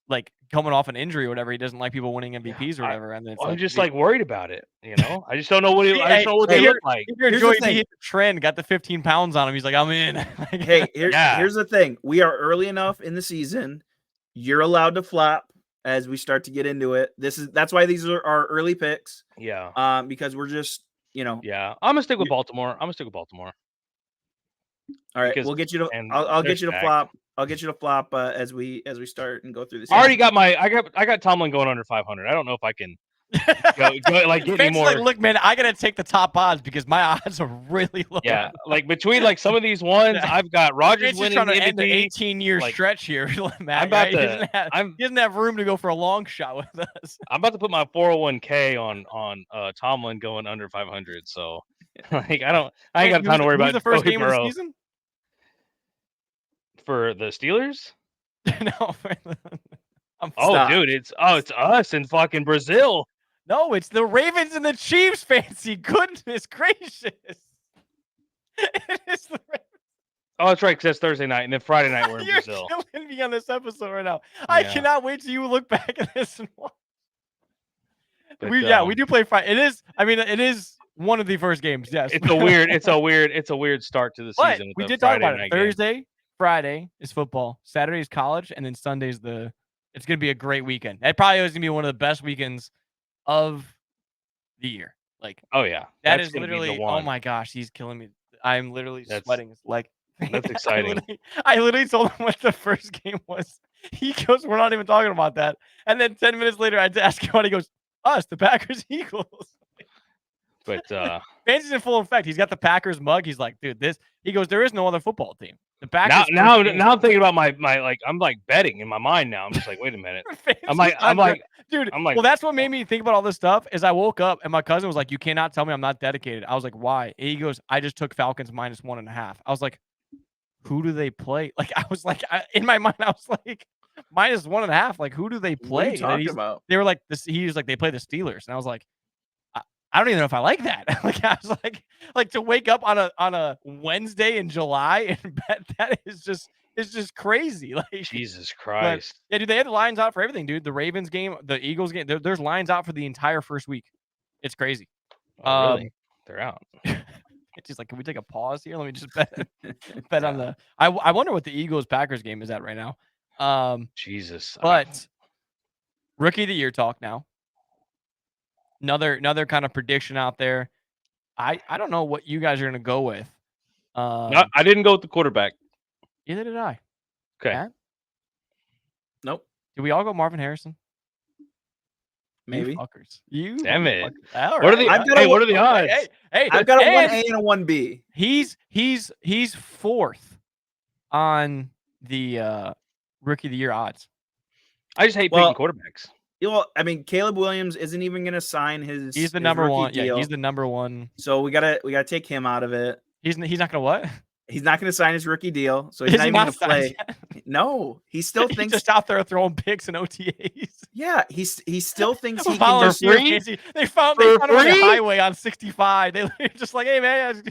like coming off an injury or whatever, he doesn't like people winning MVPs or whatever. And then it's I'm just he- like worried about it. You know, I just don't know what I just don't know what hey, they look like. If you're Here's the Joey B thing. hit the trend, got the 15 pounds on him. He's like, I'm in. Like, Hey, Yeah. here's the thing. We are early enough in the season. You're allowed to flop as we start to get into it. That's why these are our early picks. Yeah, Because we're just, yeah. I'm gonna stick with Baltimore. all right, because- we'll get you to and I'll they're get you to stacked. flop. I'll get you to flop as we start and go through this. I already got I got Tomlin going under 500. I don't know if I can go like get any Ben's like, more. look, man, I gotta take the top odds because my odds are really low. Yeah, like between like some of these ones, I've got Rodgers Ben's just winning trying the to end the MVP. 18-year like, stretch here, Matt. I'm about right? to- He doesn't have room to go for a long shot with us. I'm about to put my 401k on Tomlin going under 500. So like I ain't got time to worry Who's about the first Joey game of the Burrow. season. For the Steelers. No, I'm Oh, Stop. dude, it's us in fucking Brazil. no, it's the Ravens and the Chiefs. Fancy goodness gracious! It is the Oh, that's right, because that's Thursday night, and then Friday night we're in You're Brazil. killing me on this episode right now. I Yeah. cannot wait till you look back at this and watch. But, We do play Friday. It is. I mean, it is one of the first games. Yes, It's a weird start to the But season. with we the did talk Friday about it. night game. Thursday, Friday is football. Saturday is college, and then Sunday's It's gonna be a great weekend. That probably is gonna be one of the best weekends of the year. Like Oh yeah, that That's is gonna be the literally. Oh one. my gosh, he's killing me. I'm literally That's- sweating. It's like that's exciting. I literally told him what the first game was. He goes, "We're not even talking about that." And then 10 minutes later, I ask him what he goes, "Us, the Packers, Eagles." But Fancy's in full effect. He's got the Packers mug. He's like, dude, this. He goes, there is no other football team. The Packers. Now I'm thinking about my like I'm like betting in my mind now. I'm just like, wait a minute. I'm like, dude. I'm like, well, that's what made me think about all this stuff. Is I woke up and my cousin was like, you cannot tell me I'm not dedicated. I was like, why? And he goes, I just took Falcons -1.5. I was like, who do they play? Like, I was like, in my mind, I was like, -1.5. Like, who do they play? What are you talking about? They were like, this. He was like, they play the Steelers, and I was like, I don't even know if I like that. Like, I was like to wake up on a Wednesday in July and bet that is just crazy. Like, Jesus but, Christ. yeah, dude, they had the lines out for everything, dude. The Ravens game, the Eagles game, there's lines out for the entire first week. It's crazy. Oh, really? They're out. It's just like, can we take a pause here? Let me just bet on the. I wonder what the Eagles Packers game is at right now. Jesus. But rookie of the year talk now. Another kind of prediction out there. I don't know what you guys are gonna go with. I didn't go with the quarterback. Neither did I. Okay. Matt? Nope. Did we all go Marvin Harrison? Maybe. You fuckers. You Damn it. All What are the right. what are the odds? Hey, I've got a and 1A and a 1B. He's fourth on the rookie of the year odds. I just hate picking quarterbacks. Well, I mean, Caleb Williams isn't even going to sign his. He's the his number rookie one. deal. Yeah, he's the number one. So we gotta take him out of it. He's not gonna what? He's not going to sign his rookie deal, so he's Is not he even not going to play. signed No, he still He's thinks. just out there throwing picks and OTAs. Yeah, he still thinks he can Volunteer just. fancy. They found For him on the free? highway on 65. They were just like, hey man,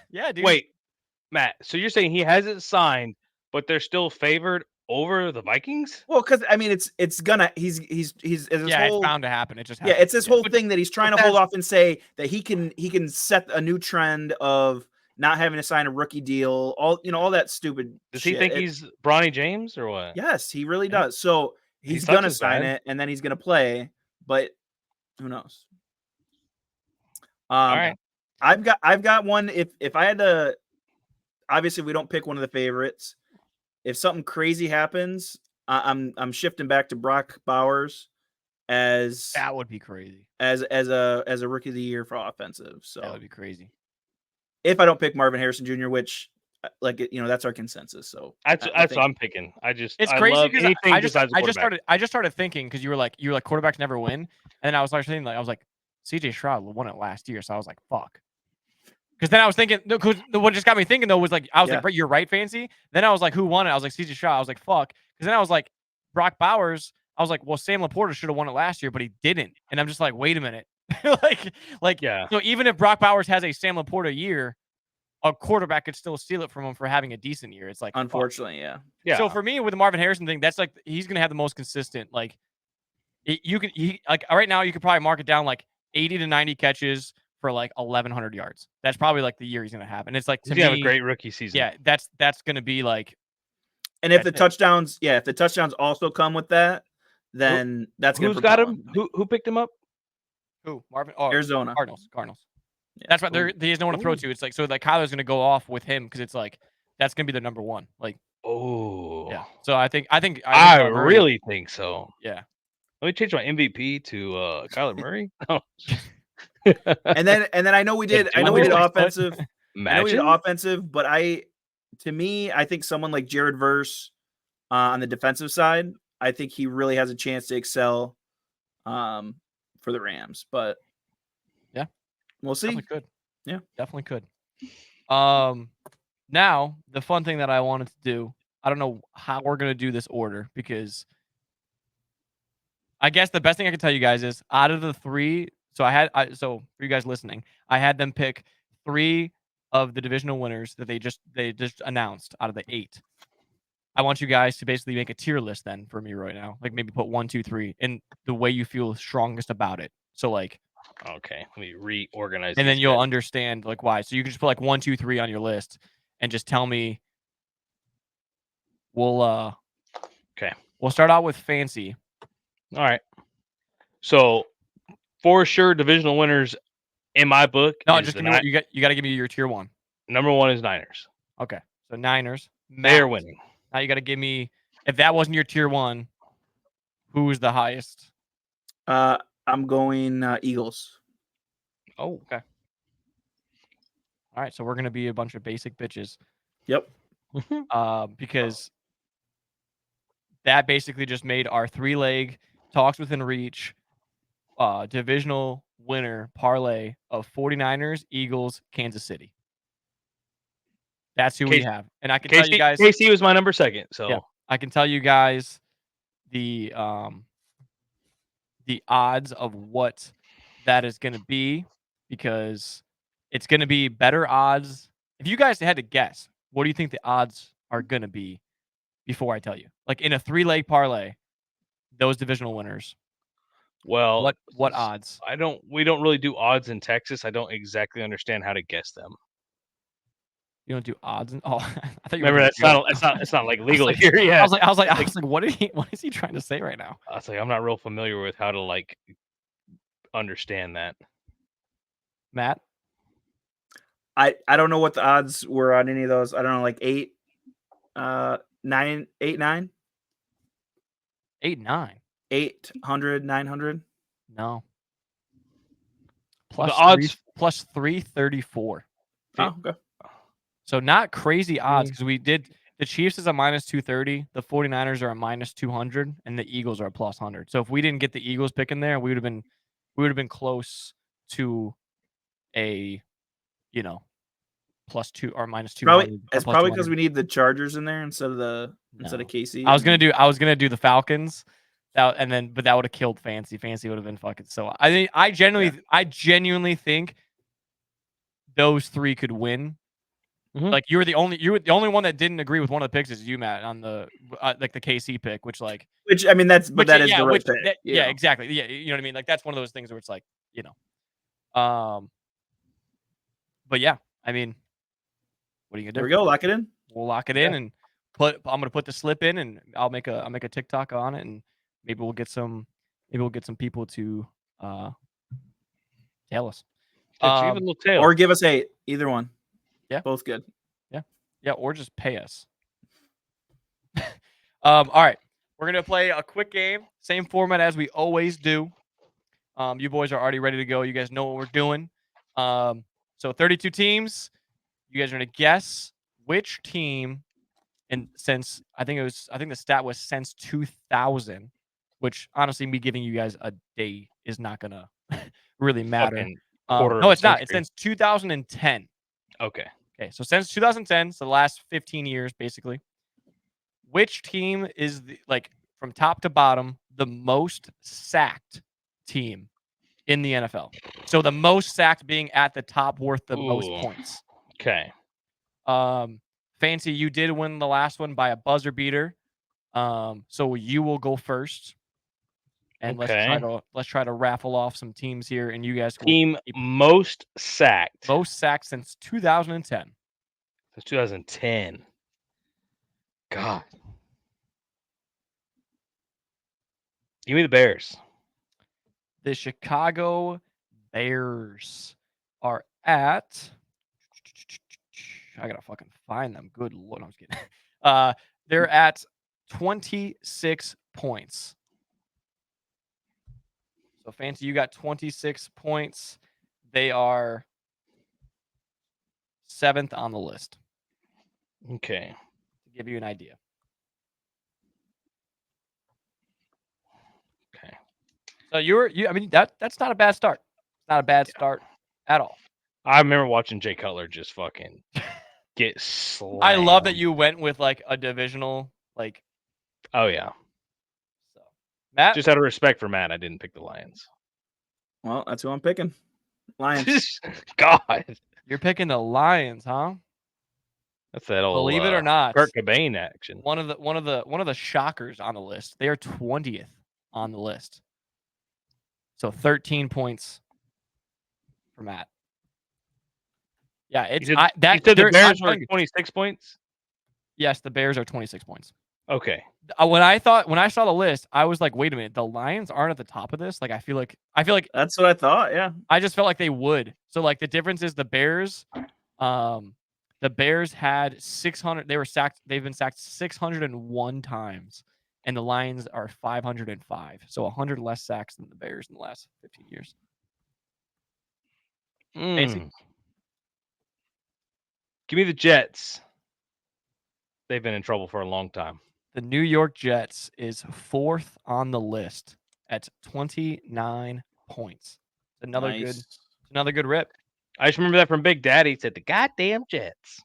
yeah, dude. Wait, Matt. So you're saying he hasn't signed, but they're still favored over the Vikings? Well, because I mean, it's gonna. He's it's yeah, whole, it's bound to happen. It just yeah, happened. it's this whole thing that he's trying to hold off and say that he can set a new trend of not having to sign a rookie deal. All that stupid. Does shit. he think he's Bronny James or what? Yes, he really does. So he's sucks gonna as sign bad. it, and then he's gonna play. But who knows? All right. I've got one. If I had to, obviously we don't pick one of the favorites. If something crazy happens, I'm shifting back to Brock Bowers as that would be crazy. as a rookie of the year for offensive. So That would be crazy. if I don't pick Marvin Harrison Jr., which that's our consensus. So That's I what think- I'm picking. It's I crazy love because anything I just besides a quarterback. started thinking because you were like quarterbacks never win, and then I was like CJ Stroud won it last year, so I was like fuck. Because then I was thinking, because what just got me thinking though was like I was like, you're right, Fancy. Then I was like, who won it? I was like CJ Stroud. I was like fuck. Because then I was like Brock Bowers. I was like, well, Sam Laporta should have won it last year, but he didn't. And I'm just like, wait a minute, like Yeah. So even if Brock Bowers has a Sam Laporta year, a quarterback could still steal it from him for having a decent year. It's like, unfortunately, fuck. Yeah. So for me, with the Marvin Harrison thing, that's like he's gonna have the most consistent. Like, right now you could probably mark it down like 80 to 90 catches for like 1,100 yards. That's probably like the year he's gonna have, and it's like he's gonna have a great rookie season. Yeah, that's gonna be like. And if the touchdowns, if the touchdowns also come with that, then that's who's got him. Who picked him up? Who Marvin? Oh, Arizona Cardinals. Yeah. That's why he has no one to throw to. It's like so like Kyler's gonna go off with him because it's like that's gonna be the number one. Like Oh, So I think I really think so. Yeah. Let me change my MVP to Kyler Murray. Oh. and then I know we did. I know we did offensive. I know we did offensive, but I think someone like Jared Verse on the defensive side, I think he really has a chance to excel for the Rams. But yeah, we'll see. Definitely could. Yeah, definitely could. Now the fun thing that I wanted to do, I don't know how we're gonna do this order because I guess the best thing I can tell you guys is out of the three. So so for you guys listening, I had them pick 3 of the divisional winners that they just announced out of the 8. I want you guys to basically make a tier list then for me right now. Like maybe put 1, 2, 3 in the way you feel strongest about it. So like, okay, let me reorganize. And then you'll understand like why. So you can just put like 1, 2, 3 on your list and just tell me. We'll start out with Fancy. All right. So for sure, divisional winners in my book. No, just give me you got to give me your tier 1. Number 1 is Niners. Okay, so Niners. They're winning. Now you got to give me, if that wasn't your tier 1, who was the highest? I'm going Eagles. Oh, okay. All right, so we're gonna be a bunch of basic bitches. Yep. Because that basically just made our 3-leg talks within reach divisional winner parlay of 49ers, Eagles, Kansas City. That's who we have. And I can tell you guys KC was my number 2, so I can tell you guys the odds of what that is going to be, because it's going to be better odds. If you guys had to guess, what do you think the odds are going to be before I tell you? Like in a 3-leg parlay, those divisional winners. well, What odds? we don't really do odds in Texas. I don't exactly understand how to guess them. You don't do odds and I thought you Remember, were it's not like legal like- here. Yeah. I was like, what is he trying to say right now? I was like, I'm not real familiar with how to like understand that. Matt? I don't know what the odds were on any of those. I don't know, like 8, 9, 8, 9, 8, 9. 800, 900. No. The Plus odds plus 334. Oh, okay. So not crazy odds, because we did the Chiefs is a minus 230, the 49ers are a minus 200, and the Eagles are a plus 100. So if we didn't get the Eagles pick in there, we would have been close to a, plus 2 or minus 200. It's probably because we need the Chargers in there instead of KC. I was gonna do the Falcons. But that would have killed Fancy. Fancy would have been fucking so. I genuinely think those 3 could win. Mhm. Like you were the only one that didn't agree with one of the picks is you, Matt, on the like the KC pick, which I mean that is the right pick. Exactly. Yeah, you know what I mean? Like that's one of those things where it's like, but yeah, I mean, what are you gonna do? There we go, lock it in. We'll lock it in and I'm gonna put the slip in, and I'll make a TikTok on it, and maybe we'll get some people to tell us. Give a little tail. Or give us 8. Either one. Yeah. Both good. Yeah, or just pay us. All right. We're gonna play a quick game. Same format as we always do. You boys are already ready to go. You guys know what we're doing. So 32 teams. You guys are gonna guess which team, and since I think the stat was since 2000, which honestly, me giving you guys a date is not gonna really matter. No, it's not. It's since 2010. Okay. Okay, so since 2010, so the last 15 years, basically, which team is from top to bottom the most sacked team in the NFL? So the most sacked being at the top, worth the most points. Okay. Fancy, you did win the last one by a buzzer beater. So you will go first. And let's try to raffle off some teams here, and you guys team most sacked. Most sacked since 2010. Since 2010. God. Give me the Bears. The Chicago Bears are at. I gotta fucking find them. Good lord, I'm just kidding. They're at 26 points. So Fancy, you got 26 points. They are 7th on the list. Okay. To give you an idea. Okay. So I mean that's not a bad start. It's not a bad start at all. I remember watching Jay Cutler just fucking get slammed. I love that you went with like a divisional Oh yeah. So Matt, just out of respect for Matt, I didn't pick the Lions. Well, that's who I'm picking. Lions. God. You're picking the Lions, huh? That's that old Believe it or not. Kurt Cobain action. One of the shockers on the list. They are 20th on the list. So 13 points for Matt. Yeah, it's you said the Bears were 26 points? Yes, the Bears are 26 points. Okay. When I saw the list, I was like, wait a minute, the Lions aren't at the top of this? Like I feel like that's what I thought, yeah. I just felt like they would. So like the difference is the Bears had 600, they've been sacked 601 times, and the Lions are 505. So 100 less sacks than the Bears in the last 15 years. Give me the Jets. They've been in trouble for a long time. The New York Jets is 4th on the list at 29 points. It's another good rip. I just remember that from Big Daddy. He said the goddamn Jets.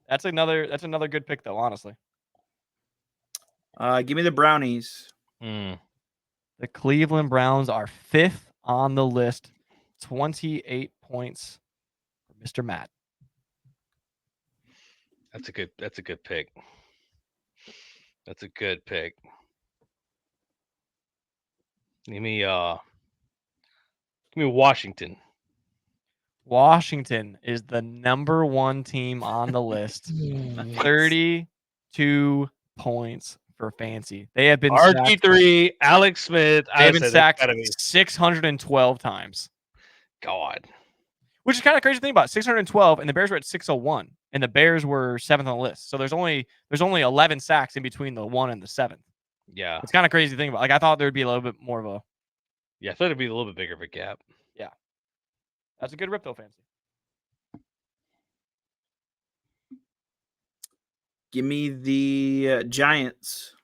That's another good pick though, honestly. Give me the Brownies. Mm. The Cleveland Browns are 5th on the list, 28 points for Mr. Matt. That's a good pick. That's a good pick. Give me Washington. Washington is the number 1 team on the list. 32 points for Fancy. They have been RG3, Alex Smith. They have been sacked 612 times. God. Which is kind of crazy to think about. 612, and the Bears were at 601, and the Bears were 7th on the list. So there's only 11 sacks in between the 1 and the 7th. Yeah. It's kind of crazy to think about. Like I thought there would be a little bit more of a. Yeah, I thought it'd be a little bit bigger of a gap. Yeah. That's a good rip though, Fancy. Give me the Giants.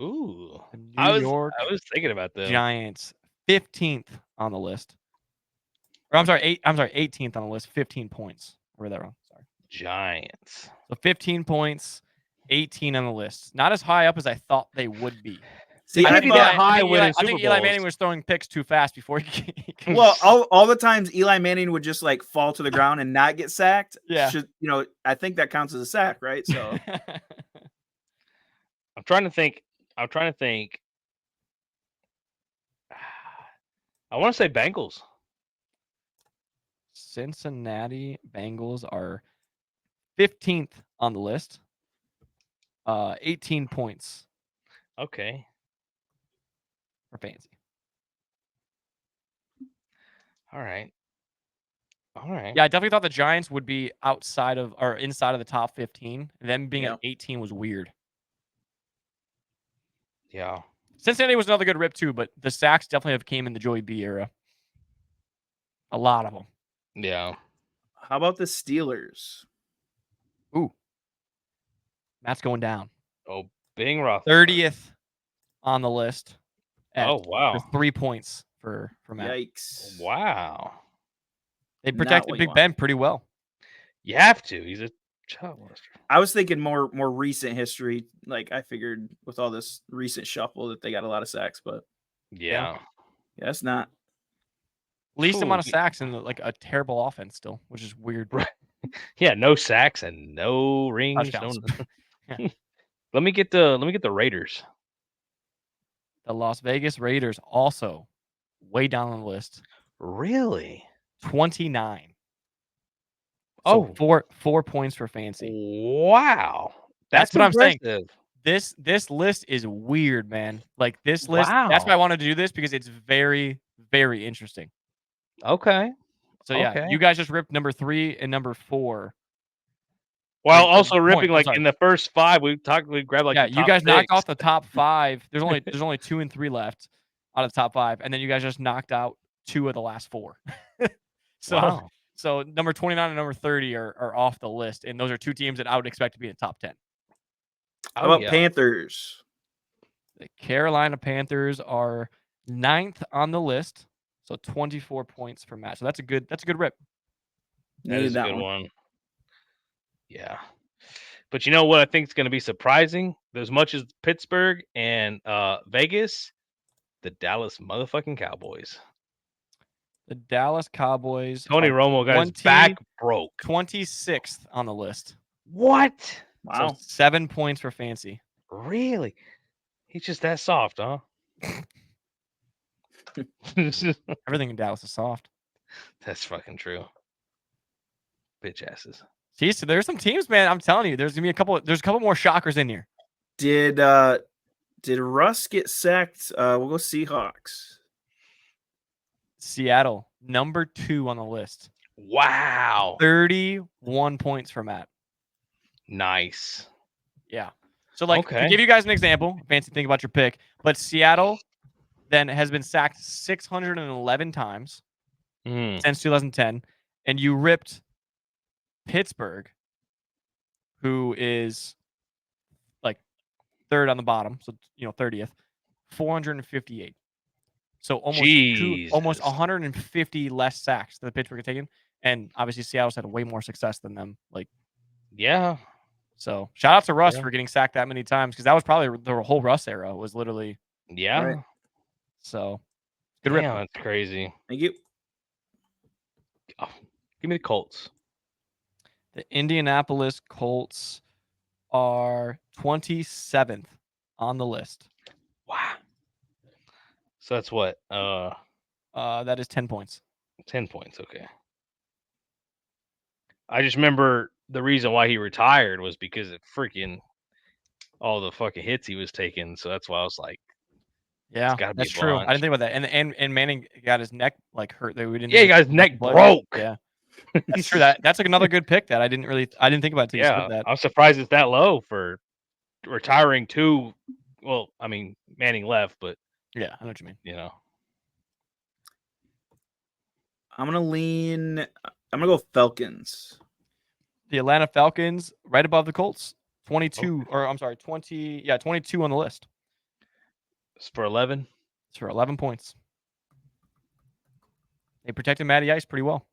Ooh. The New I York was thinking about them. Giants, 15th on the list. Or I'm sorry, 18th on the list, 15 points. I read that wrong. Sorry. Giants. So 15 points, 18 on the list. Not as high up as I thought they would be. See, I I think thought, that high winning I think Super Eli Bowls. Manning was throwing picks too fast before he well, all the times Eli Manning would just like fall to the ground and not get sacked. Yeah. I think that counts as a sack, right? So I'm trying to think. I want to say Bengals. Cincinnati Bengals are 15th on the list. 18 points Okay. for Fancy. All right. Yeah, I definitely thought the Giants would be outside of or inside of the top 15. Them being at 18 was weird. Yeah. Cincinnati was another good rip too, but the sacks definitely have came in the Joey B era. A lot of them. Yeah. how about the Steelers? Ooh. Matt's going down. Oh, Bing Roth. 30th on the list. Oh, wow. For 3 points for Matt. Yikes! Wow. They Not protected what you Big want. Ben pretty well. You have to. He's a child molester. I was thinking more recent history. Like I figured with all this recent shuffle that they got a lot of sacks, but Yeah. yeah, it's not. Least amount of Ooh. sacks and like a terrible offense still, which is weird. Right. Yeah, no sacks and no rings. Touchdowns. No... Let me get the Raiders. The Las Vegas Raiders also way down on the list. Really? 29. Oh. So 4 points for Fancy. Wow. That's what I'm saying. impressive. This list is weird, man. Like this list. That's why I Wow. wanted to do this because it's very, very interesting. Okay. So yeah, Okay. you guys just ripped number 3 and number 4. While Wait, also point, ripping I'm like sorry. in the first 5, we grabbed like Yeah, the you top guys knocked 6. off the top 5. There's only 2 and 3 left out of the top 5, and then you guys just knocked out 2 of the last 4. So Wow. so number 29 and number 30 are off the list, and those are 2 teams that I would expect to be in the top 10. How about Panthers? The Carolina Panthers are 9th on the list, so 24 points for Matt. So that's a good rip. That Needed is a that good one. one. Yeah. But you know what I think is going to be surprising? As much as Pittsburgh and Vegas, the Dallas motherfucking Cowboys. The Dallas Cowboys. Tony are Romo got his back broke. 26th on the list. What? Wow. So 7 points for Fancy. Really? He's just that soft, huh? Everything in Dallas is soft. That's fucking true. Bitch asses. See, so there's some teams, man. I'm telling you, there's a couple more shockers in here. Did Russ get sacked? We'll go Seahawks. Seattle, number 2 on the list. Wow. 31 points for Matt. Nice. Yeah. So, like, to Okay. give you guys an example, Fancy, think about your pick. But Seattle then has been sacked 611 times since 2010, and you ripped Pittsburgh, who is like third on the bottom, so 30th, 458. So almost Jesus. 150 less sacks that the Pittsburgh had taken, and obviously Seattle's had way more success than them. Like, Yeah. so shout out to Russ Yeah. for getting sacked that many times because that was probably the whole Russ era was literally Yeah. Right. so good rip. Damn, that's crazy. Thank you. Oh, give me the Colts. The Indianapolis Colts are 27th on the list. Wow. So that's what? That is 10 points. 10 points. Okay. I just remember the reason why he retired was because of freaking all the fucking hits he was taking. So that's why I was like, Yeah, gotta be that's a true. I bunch. didn't think about that. And Manning got his neck like hurt. That we didn't. Yeah, he think got his he neck play. broke. Yeah, that's true. That's like another good pick that I didn't think about until you Yeah, said that. I'm surprised it's that low for retiring two. Well, I mean, Manning left, but Yeah, I know what you mean. I'm gonna go Falcons. The Atlanta Falcons right above the Colts, 22 or I'm sorry, 20. Yeah, 22 on the list. It's for 11. It's for 11 points. They protected Matty Ice pretty well,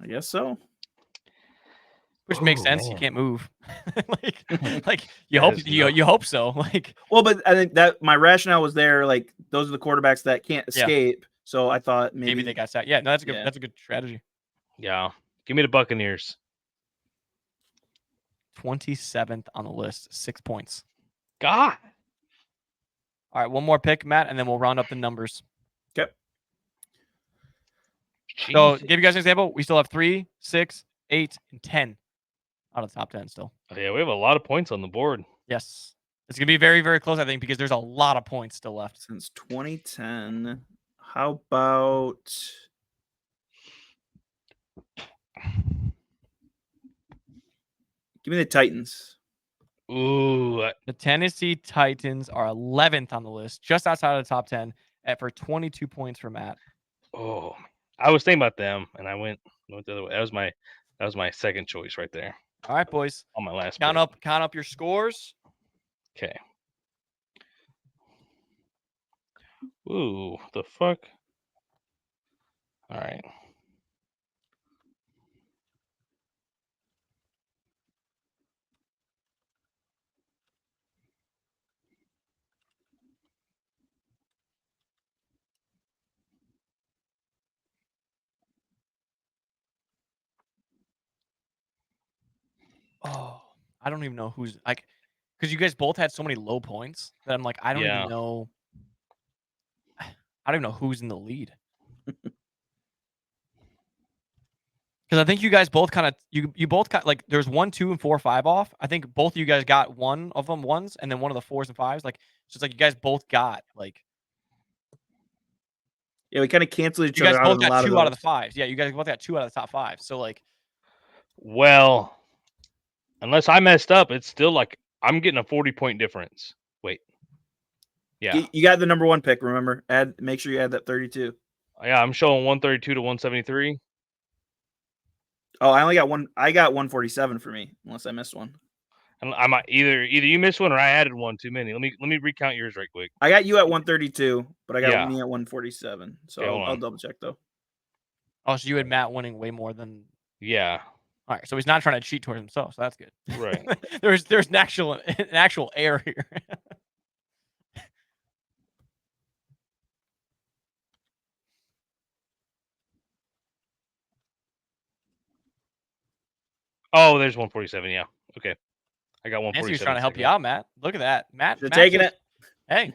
I guess so. which makes Oh, sense. You man. can't move. like you That hope is you hope so. Like Well, but I think that my rationale was there. Like those are the quarterbacks that can't Yeah. escape. So I thought maybe they got sacked. Yeah, no, that's a good. Yeah. That's a good strategy. Yeah. Give me the Buccaneers. 27th on the list, 6 points. God. All right, one more pick, Matt, and then we'll round up the numbers. Okay. So, Jesus. give you guys an example. We still have 3, 6, 8, and 10 out of the top 10 still. Yeah, we have a lot of points on the board. Yes. It's going to be very, very close, I think, because there's a lot of points still left. Since 2010. How about give me the Titans? Ooh, The Tennessee Titans are 11th on the list, just outside of the top 10, for 22 points for Matt. oh, I was thinking about them, and I went the other way. That was my second choice right there All right, boys. on my last Count pick. up your scores. Okay. Ooh, the fuck? All right. Oh, I don't even know who's like, because you guys both had so many low points that I'm like, I don't Yeah. even know. I don't even know who's in the lead. Because I think you guys both kind of you both got like there's 1, 2, and 4, 5 off. I think both of you guys got one of them ones, and then one of the 4s and 5s. Like so, it's like you guys both got like Yeah, we kind of canceled each you guys other out both on a got lot 2 of out of the those. 5s. Yeah, you guys both got 2 out of the top 5. So like, Well, unless I messed up, it's still like I'm getting a 40-point difference. Wait. Yeah. You got the number 1 pick. Remember, make sure you add that 32. Yeah, I'm showing 132 to 173. Oh, I only got one. I got 147 for me, unless I missed one. And I might either you missed one or I added one too many. Let me recount yours right quick. I got you at 132, but I got Yeah. me at 147. So Okay, hold I'll on. double check though. oh, so you had Matt winning way more than. Yeah. All right, so he's not trying to cheat towards himself, so that's good. Right. there's an actual error here. Oh, there's 147. Yeah. Okay. I got 147. Nancy was trying to help you out, Matt. Look at that, Matt. Should Matt have taken just- it. Hey.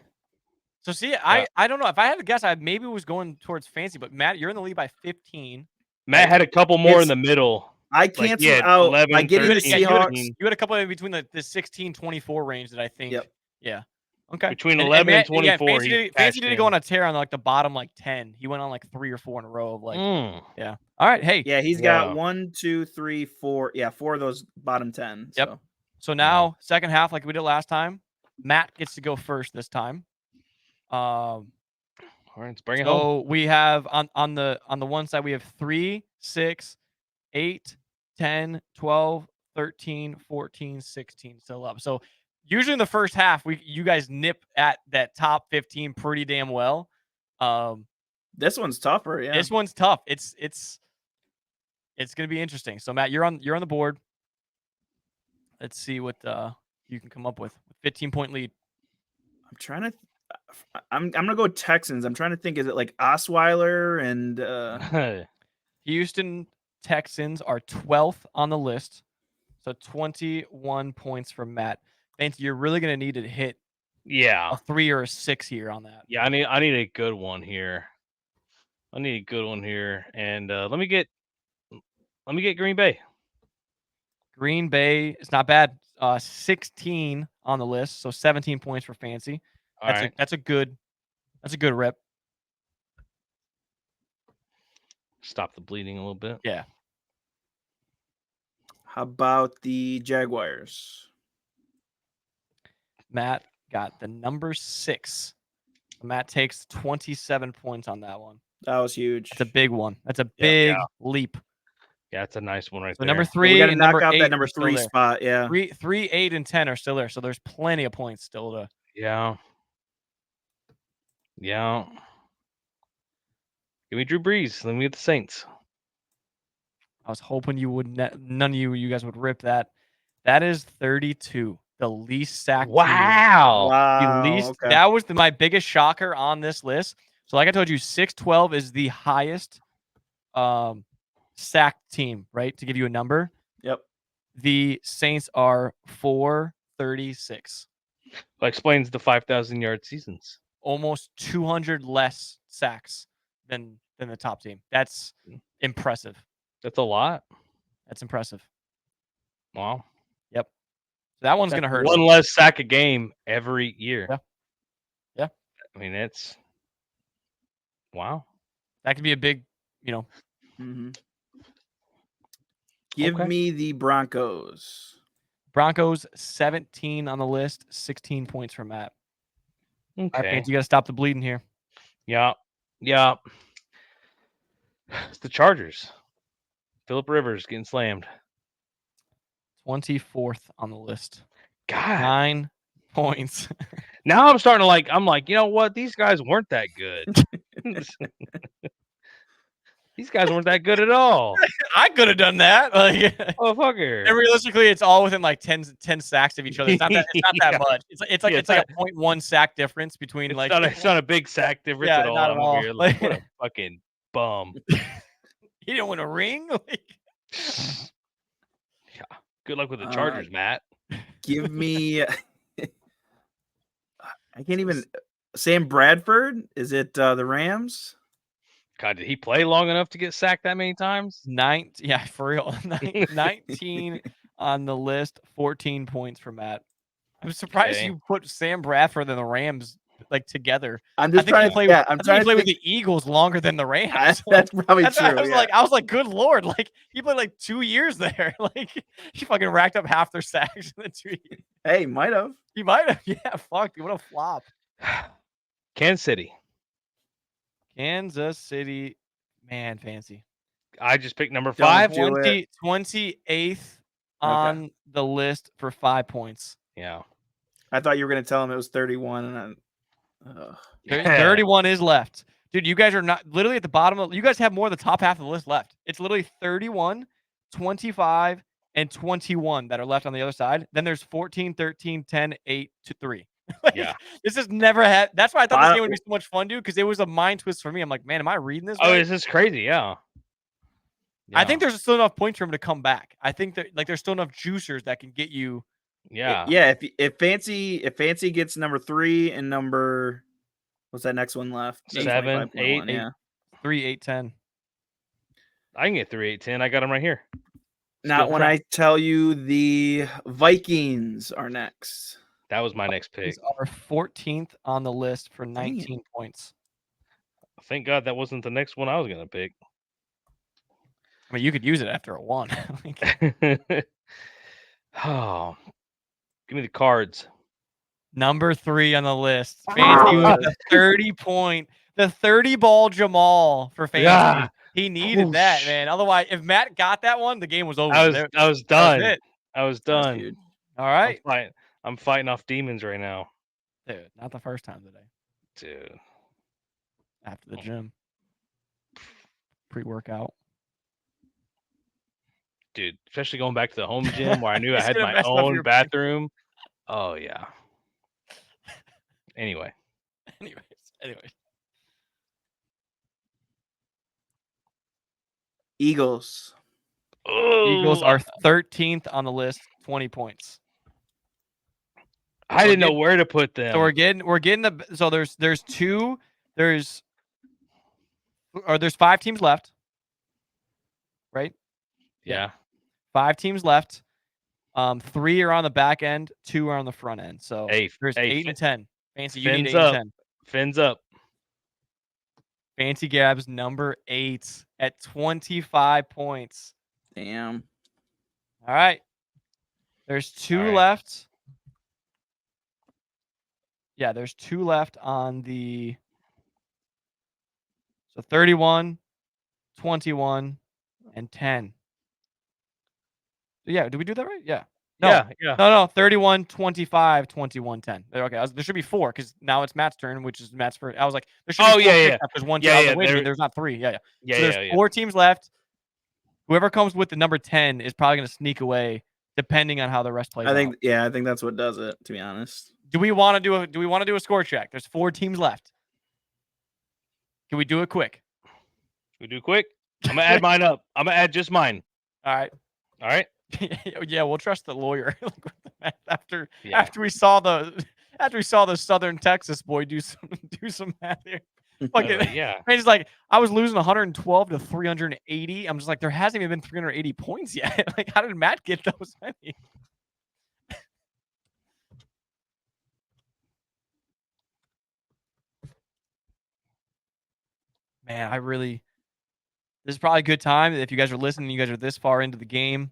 So see, I don't know if I had to guess, I maybe was going towards fancy, but Matt, you're in the lead by 15. Matt had a couple more in It's- the middle. I Like, canceled yeah, out 11, by getting the 13, Seahawks. 15. You had a couple in between the 16-24 range that I think. Yep. Yeah. Okay. Between 11 and 24, Fancy didn't go on a tear on like the bottom like 10. He went on like 3 or 4 in a row of like. Yeah. All right. Hey. Yeah, he's Yeah. got 1, 2, 3, 4. Yeah, 4 of those bottom 10. Yep. So. So now second half like we did last time, Matt gets to go first this time. All right, let's bring it home. So we have on the one side we have 3, 6, 8, 10, 12, 13, 14, 16 still up. So usually in the first half, you guys nip at that top 15 pretty damn well. This one's tougher. Yeah. This one's tough. It's gonna be interesting. So Matt, you're on the board. Let's see what you can come up with. 15-point lead. I'm trying to. I'm gonna go Texans. I'm trying to think. Is it like Osweiler and Houston Texans are 12th on the list. So 21 points from Matt. Fancy, you're really gonna need to hit yeah. a 3 or a 6 here on that. Yeah, I need a good one here. And let me get Green Bay. Green Bay is not bad. 16 on the list, so 17 points for Fancy. All right. That's a good rip. Stop the bleeding a little bit. Yeah. how about the Jaguars? Matt got the number 6. Matt takes 27 points on that one. That was huge. That's a big one. That's a big leap. Yeah, it's a nice one right So there. number So 3 we got to and knock number out 8 that number are still 3 there. spot. Yeah. 3, 8, and 10 are still there. So there's plenty of points still to. Yeah. Yeah. Give me Drew Brees. Let me get the Saints. I was hoping you would. None of you guys would rip that. That is 32. The least sacked. team. Wow. The least. Okay. That was my biggest shocker on this list. So like I told you, 612 is the highest sacked team, right? To give you a number. Yep. The Saints are 436. That explains the 5,000-yard seasons. Almost 200 less sacks than the top team. That's impressive. That's a lot. That's impressive. Wow. That one's going to hurt. One less sack a game every year. Yeah. Yeah. I mean, it's wow. That could be a big, Mm-hmm. Give Okay. me the Broncos. Broncos 17 on the list, 16 points from Matt. All right, Okay. Fancy, you got to stop the bleeding here. Yeah. Yeah. It's the Chargers. Phillip Rivers getting slammed. 24th on the list. God. 9 points. Now I'm starting to I'm like, you know what? These guys weren't that good. These guys weren't that good at all. I could have done that. Like, Motherfucker. and realistically, it's all within like 10 sacks of each other. It's not that Yeah. much. It's like it's a 0.1 sack difference between It's like it's not a big sack difference Yeah, at all. not at I'm over all. here like, what a fucking bum. he didn't win a ring. Like, Yeah. Good luck with the Chargers, Matt. Give me. I can't even. Sam Bradford. Is it the Rams? God, did he play long enough to get sacked that many times? 19, yeah, for real. 19 on the list, 14 points for Matt. I'm surprised Okay. you put Sam Bradford and the Rams like together. I'm I just think trying he to played. Yeah, I I'm think trying he to played with think. the Eagles longer than the Rams. That's probably That's true. why I was like, good lord, like he played like 2 years there. Like he fucking racked up half their sacks in the 2 years. Hey, might have. He might have. Yeah, fuck, dude, what a flop. Kansas City. Kansas City, man, Fancy. I just picked number Don't 5. do it. 28th on the list for 5 points. Yeah. I thought you were gonna tell him it was 31, and then, 31 is left. Dude, you guys are not literally at the bottom of you guys have more of the top half of the list left. It's literally 31, 25, and 21 that are left on the other side. Then there's 14, 13, 10, 8 to 3. Like, Yeah. This has never had that's why I thought this Wow. game would be so much fun, dude, because it was a mind twist for me. I'm like, man, am I reading this? Oh, right? this is crazy. Yeah. I think there's still enough points for him to come back. I think that like there's still enough juicers that can get you. Yeah. yeah. If Fancy gets number 3 and number, what's that next one left? That's 7, 25.1, 8. Yeah. 3, 8, 10. I can get 3, 8, 10. I got them right here. Not Still when correct. I tell you the Vikings are next. That was my next pick. These are 14th on the list for Dang it. 19 points. Thank God that wasn't the next one I was going to pick. I mean, you could use it after a 1. Like, Oh, give me the Cards. number 3 on the list. Fancy with the 30 ball Jamal for Fancy. Yeah. He needed that, Whoosh. man. Otherwise, if Matt got that one, the game was over. I was That done. was it. I was That's done. huge. All right, I'm fighting off demons right now, dude. Not the first time today. dude. After the gym, pre-workout. Dude, especially going back to the home gym where I knew I It's had gonna my mess up own your- bathroom. Oh yeah. Anyway, Anyways. Eagles. Eagles oh, are 13th on the list, 20 points. I didn't know where to put them. So we're getting the so there's 5 teams left. Right? yeah. 5 teams left. 3 are on the back end, 2 are on the front end. So there's 8 and 10. Fancy, you need 8 and 10. Fins up. Fancy Gabs number 8 at 25 points. Damn. All right. There's 2 right. left. Yeah, there's 2 left on the. So 31, 21, and 10. Yeah, did we do that right? Yeah. No. Yeah. No, 31, 25, 21, 10. Okay, there should be 4 because now it's Matt's turn, which is Matt's first. I was like, there should be 4 yeah. There's 1, 2. Yeah, I was yeah, like, wait a minute, there- there's not 3. Yeah. Yeah. So there's 4 teams left. Whoever comes with the number 10 is probably going to sneak away, depending on how the rest plays I think out. that's what does it, to be honest. Do we want to do a score check? There's 4 teams left. Can we do it quick? We do quick. I'm gonna add mine up. I'm gonna add just mine. All right. All right. Yeah, we'll trust the lawyer. after Yeah. we saw the Southern Texas boy do some math here. Fucking, Yeah. man, he's like, I was losing 112 to 380. I'm just like, there hasn't even been 380 points yet. Like, how did Matt get those many? Man, this is probably a good time. If you guys are listening, you guys are this far into the game.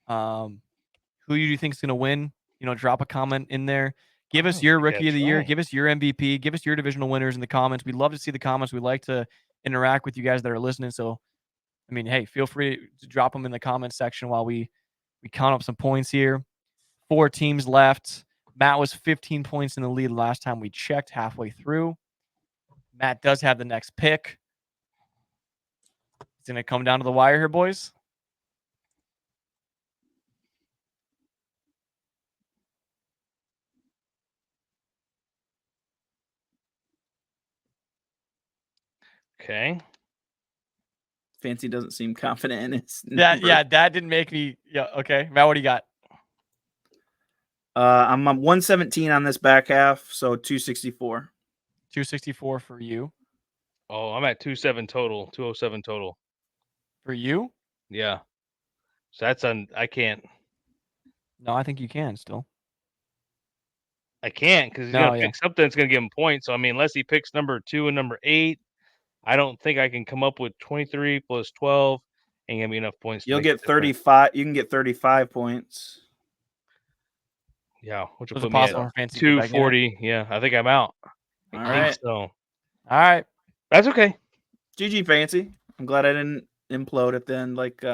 Who do you think is going to win? Drop a comment in there. Give us your rookie of the year. Give us your MVP. Give us your divisional winners in the comments. We'd love to see the comments. We'd like to interact with you guys that are listening. So, I mean, hey, feel free to drop them in the comment section while we count up some points here. 4 teams left. Matt was 15 points in the lead last time we checked halfway through. Matt does have the next pick. It's going to come down to the wire here, boys. Okay. Fancy doesn't seem confident in his number. Yeah, that didn't make me. Yeah, okay. Matt, what do you got? I'm 117 on this back half, so 264. 264 for you. Oh, I'm at 207 total. For you? Yeah. So that's I can't. No, I think you can still. I can't because he's gonna pick something that's gonna give him points. So I mean, unless he picks number 2 and number 8, I don't think I can come up with 23 plus 12 ain't gonna be enough points. You'll get 35. You can get 35 points. Yeah, which will put me at Fancy 240. Yeah, I think I'm out. All right. So. All right. That's okay. GG, Fancy. I'm glad I didn't implode at the end like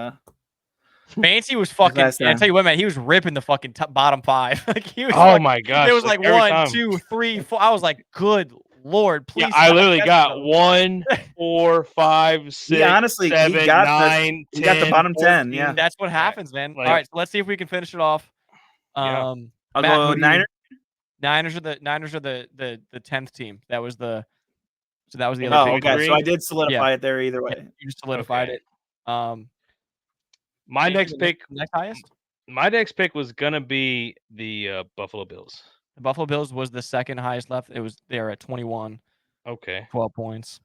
Fancy was fucking. I tell you what, man, he was ripping the fucking bottom 5. Like he was. Oh my gosh! It was like 1, 2, 3, 4. I was like, good Lord, please. Yeah, I literally got 1, 4, 5, 6. Yeah, honestly, 7, he got 9, 10, 10, he got the bottom 14. 10. Yeah, that's what happens, man. Like, all right, so let's see if we can finish it off. I'll Matt, go Niners. Niners are the 10th team. That was the. So that was the other. other. Oh, okay. So I did solidify it there either way. Yeah, you just solidified it. My next pick, next highest. My next pick was gonna be the Buffalo Bills. The Buffalo Bills was the second highest left. They are at 21. Okay. 12 points.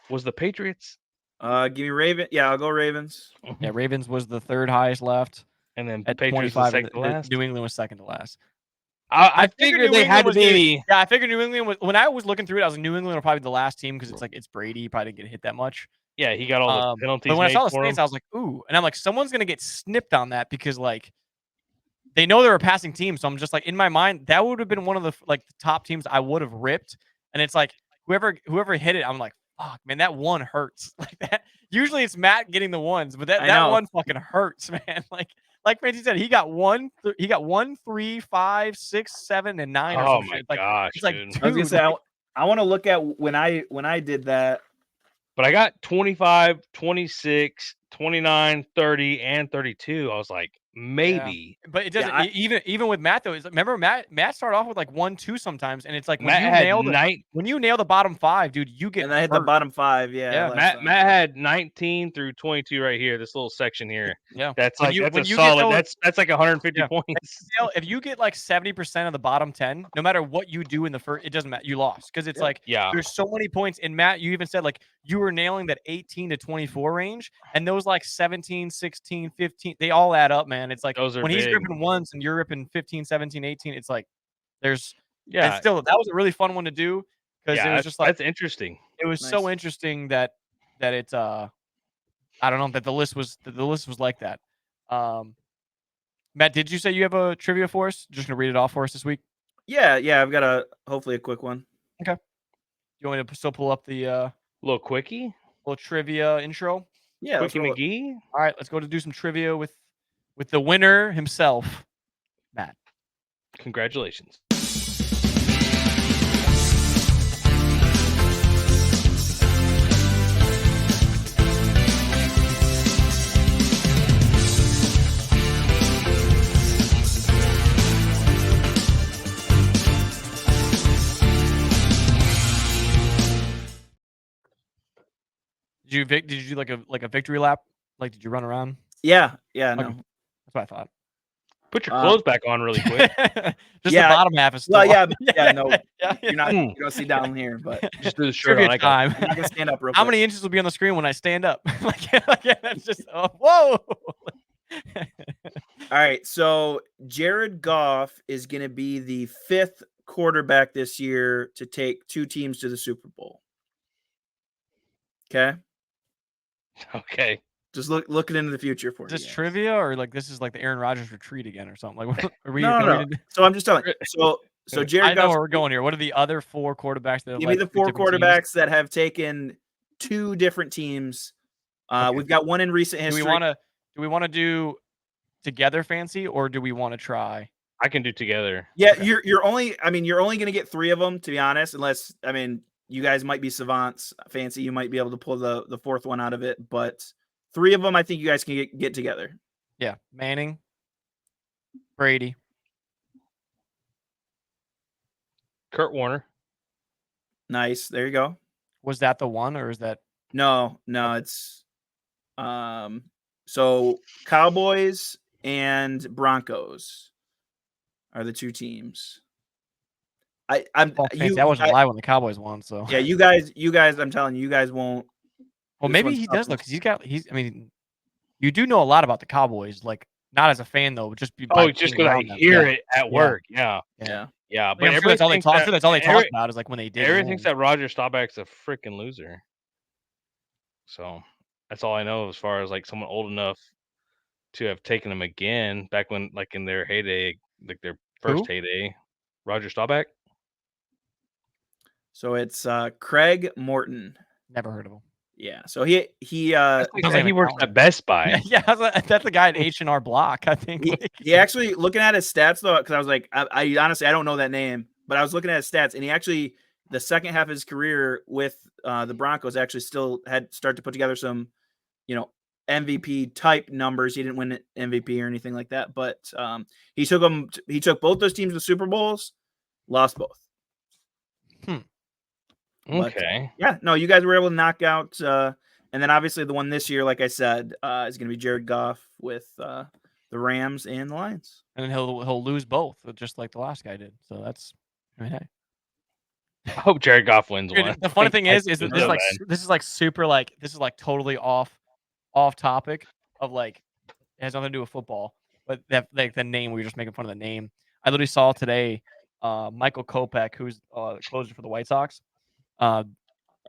Was the Patriots? Give me Raven. Yeah, I'll go Ravens. Yeah, Ravens was the third highest left. And then at Patriots 25. was second to last. New England was second to last. I figured they had to be. Yeah, I figured New England was. When I was looking through it, I was like, New England will probably be the last team because it's Brady. He probably didn't get hit that much. Yeah, he got all the penalties. But when I saw the for Saints, him. I was like, ooh. And I'm like, someone's going to get snipped on that because, like, they know they're a passing team. So I'm just like, in my mind, that would have been one of the top teams I would have ripped. And it's like, whoever hit it, I'm like, fuck, man, that one hurts. Like that. Usually it's Matt getting the ones, but that I know. one fucking hurts, man. Like Francie said, he got 1, 3, 5, 6, 7, and 9 or Oh some my shit. Like gosh, it's like, dude. dude, I was gonna say like, I want to look at when I did that. But I got 25, 26, 29, 30, and 32. I was like, maybe. but it doesn't I- even with Matt though. Is remember Matt started off with like 1, 2 sometimes, and it's like Matt had when you nail the bottom 5, dude, you get And I hit the hurt. bottom 5. Yeah. Yeah. last time. Matt had 19 through 22 right here. This little section here. Yeah, That's When like you- that's when a you get solid. those- That's like 150 Yeah. points. If you get like 70% of the bottom 10, no matter what you do in the first, it doesn't matter. You lost because it's Yeah. like Yeah. there's so many points. And Matt, you even said like you were nailing that 18 to 24 range, and those like 17, 16, 15, they all add up, man. It's like Those are when he's big. ripping ones and you're ripping 15, 17, 18, it's like there's Yeah. and still that was a really fun one to do because Yeah, it was just like that's interesting. it was so Nice. interesting that it's I don't know that the list was like that. Matt, did you say you have a trivia for us? Just gonna read it off for us this week. Yeah. I've got hopefully a quick one. You want me to still pull up the Little quickie, little trivia intro? Yeah. let's Quickie roll it. McGee. All right, let's go to do some trivia with the winner himself, Matt. Congratulations. Did you do like a victory lap? Like, did you run around? Yeah. No. Okay. That's what I thought. Put your clothes back on really quick. Just Yeah, the bottom half is still Well, on. yeah. No. Yeah. You're not. You don't see down here, but Just do the shirt Trivia on. I got time. I'm not gonna stand up real quick. How many inches will be on the screen when I stand up? That's just whoa. All right. So Jared Goff is gonna be the 5th quarterback this year to take 2 teams to the Super Bowl. Okay. Okay. Just looking into the future for Is this you. trivia or like this is like the Aaron Rodgers retreat again or something? Like, are we? No. are we- So I'm just telling you. So I Jared know Goff. where we're going here. What are the other 4 quarterbacks that have Give me led the 2 4 different teams? quarterbacks that have taken 2 different teams. Okay. We've got one in recent Do history. we want to do together, Fancy, or do we want to try? I can do together. Yeah, Okay. you're only going to get 3 of them, to be honest, unless you guys might be savants. Fancy, you might be able to pull the 4th one out of it, but 3 of them I think you guys can get together. Yeah, Manning, Brady. Kurt Warner. Nice. There you go. Was that the one, or is that? No, it's so Cowboys and Broncos are the 2 teams. I'm Well, Fancy, that wasn't live when the Cowboys won. So Yeah, you guys, I'm telling you, you guys won't. well, this maybe one's he tough. does though, because I mean, you do know a lot about the Cowboys, like not as a fan though, but just by Just being because I around them. hear Yeah. it at work. Yeah. Yeah. Yeah. Like, But I'm sure that's all they talk. I'm sure that's all they talk every- about is like when they did. Everyone thinks win. that Roger Staubach's a freaking loser. So that's all I know as far as like someone old enough to have taken him again back when, like in their heyday, like their first Who? heyday. Roger Staubach. So it's Craig Morton. Never heard of him. Yeah. So he Sounds like he an works accountant. at Best Buy. Yeah, that's the guy at H&R Block, I think. he actually, looking at his stats though, because I was like, I honestly I don't know that name, but I was looking at his stats, and he actually, the second half of his career with the Broncos, actually still had started to put together some, MVP type numbers. He didn't win MVP or anything like that, but he took both those teams to Super Bowls, lost both. But, Okay. yeah, no, you guys were able to knock out, and then obviously the one this year, like I said, is going to be Jared Goff with the Rams and the Lions. And then he'll lose both, just like the last guy did. So that's, I mean, hey. I hope Jared Goff wins Dude, one. the funny thing is that that this is like super like this is like totally off topic of like it has nothing to do with football, but that like the name we were just making fun of the name. I literally saw today Michael Kopech, who's the closer for the White Sox.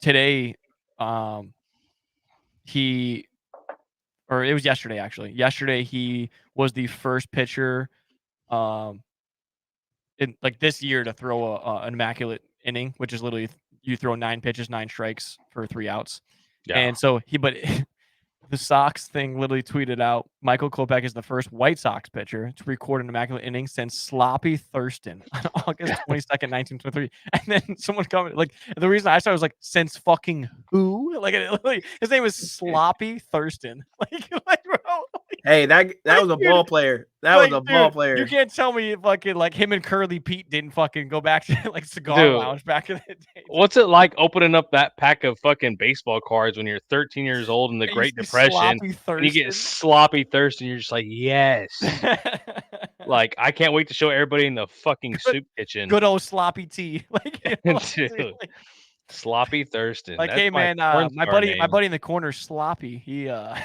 Today, it was yesterday actually. Yesterday he was the first pitcher, in like this year to throw an immaculate inning, which is literally you throw 9 pitches, 9 strikes for 3 outs. Yeah. And so but the Sox thing literally tweeted out, Michael Kopech is the first White Sox pitcher to record an immaculate inning since Sloppy Thurston on August 22nd, 1923. And then someone commented, like, the reason I started was like, since fucking who? Like, his name was Sloppy Thurston. Like bro. Hey, that was a dude, ball player. That was a ball player. You can't tell me fucking like him and Curly Pete didn't fucking go back to like Cigar Dude, Lounge back in the day. What's it like opening up that pack of fucking baseball cards when you're 13 years old in the And you Great see Depression Sloppy and you get Thurston. Sloppy Thurston? You're just like, yes. Like, I can't wait to show everybody in the fucking soup kitchen. Good old Sloppy T. Like, you know, Dude, Sloppy Thurston. like, That's hey my man, porn my star buddy name. in the corner, Sloppy. He Yeah.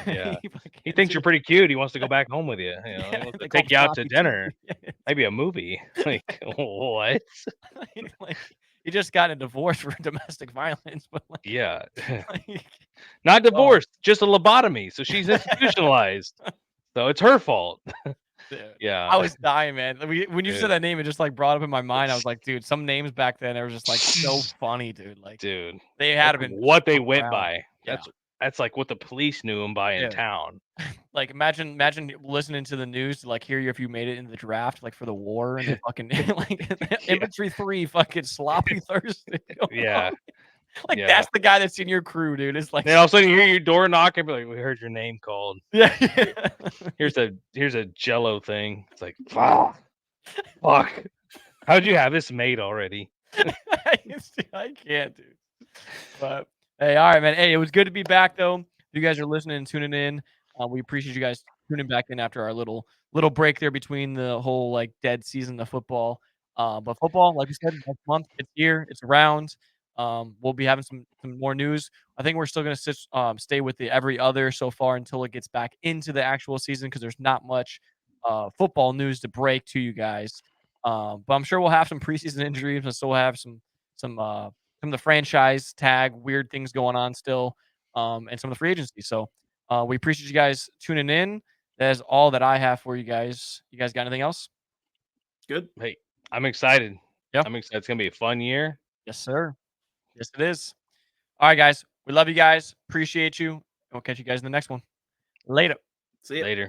he He thinks you're pretty cute. He wants to go back home with you. You know, Yeah, he wants they to call take you out to Sloppy T. dinner, maybe a movie. Like, what? like, he just got a divorce for domestic violence, but like, Yeah. like, Not divorced, just a lobotomy. So she's institutionalized. So it's her fault. dude, Yeah. I was dying, man. When you Dude. said that name, it just like brought up in my mind. I was like, dude, some names back then are just like so funny, dude. Like, Dude, they had that's been what they fucked went around. by. Yeah. That's like what the police knew him by in Yeah. town. Like, imagine listening to the news to like hear if you made it in the draft, like for the war and the fucking like infantry 3 fucking Sloppy Thursday. Yeah. Like Yeah. that's the guy that's in your crew, dude. It's like Then all of a sudden you hear your door knock and be like, we heard your name called. yeah. Here's a Jello thing. It's like, fuck. How'd you have this made already? I can't, dude. But hey, all right, man. Hey, it was good to be back though. You guys are listening and tuning in. We appreciate you guys tuning back in after our little break there between the whole like dead season of football. But football, like we said, next month it's here, it's around. We'll be having some more news. I think we're still gonna stay with the every other so far until it gets back into the actual season because there's not much football news to break to you guys. But I'm sure we'll have some preseason injuries and still have some of the franchise tag weird things going on still, and some of the free agency. So we appreciate you guys tuning in. That is all that I have for you guys. You guys got anything else? Good. Hey, I'm excited. Yeah. I'm excited. It's gonna be a fun year. Yes, sir. Yes, it is. All right, guys. We love you guys. Appreciate you. And we'll catch you guys in the next one. Later. See ya. Later.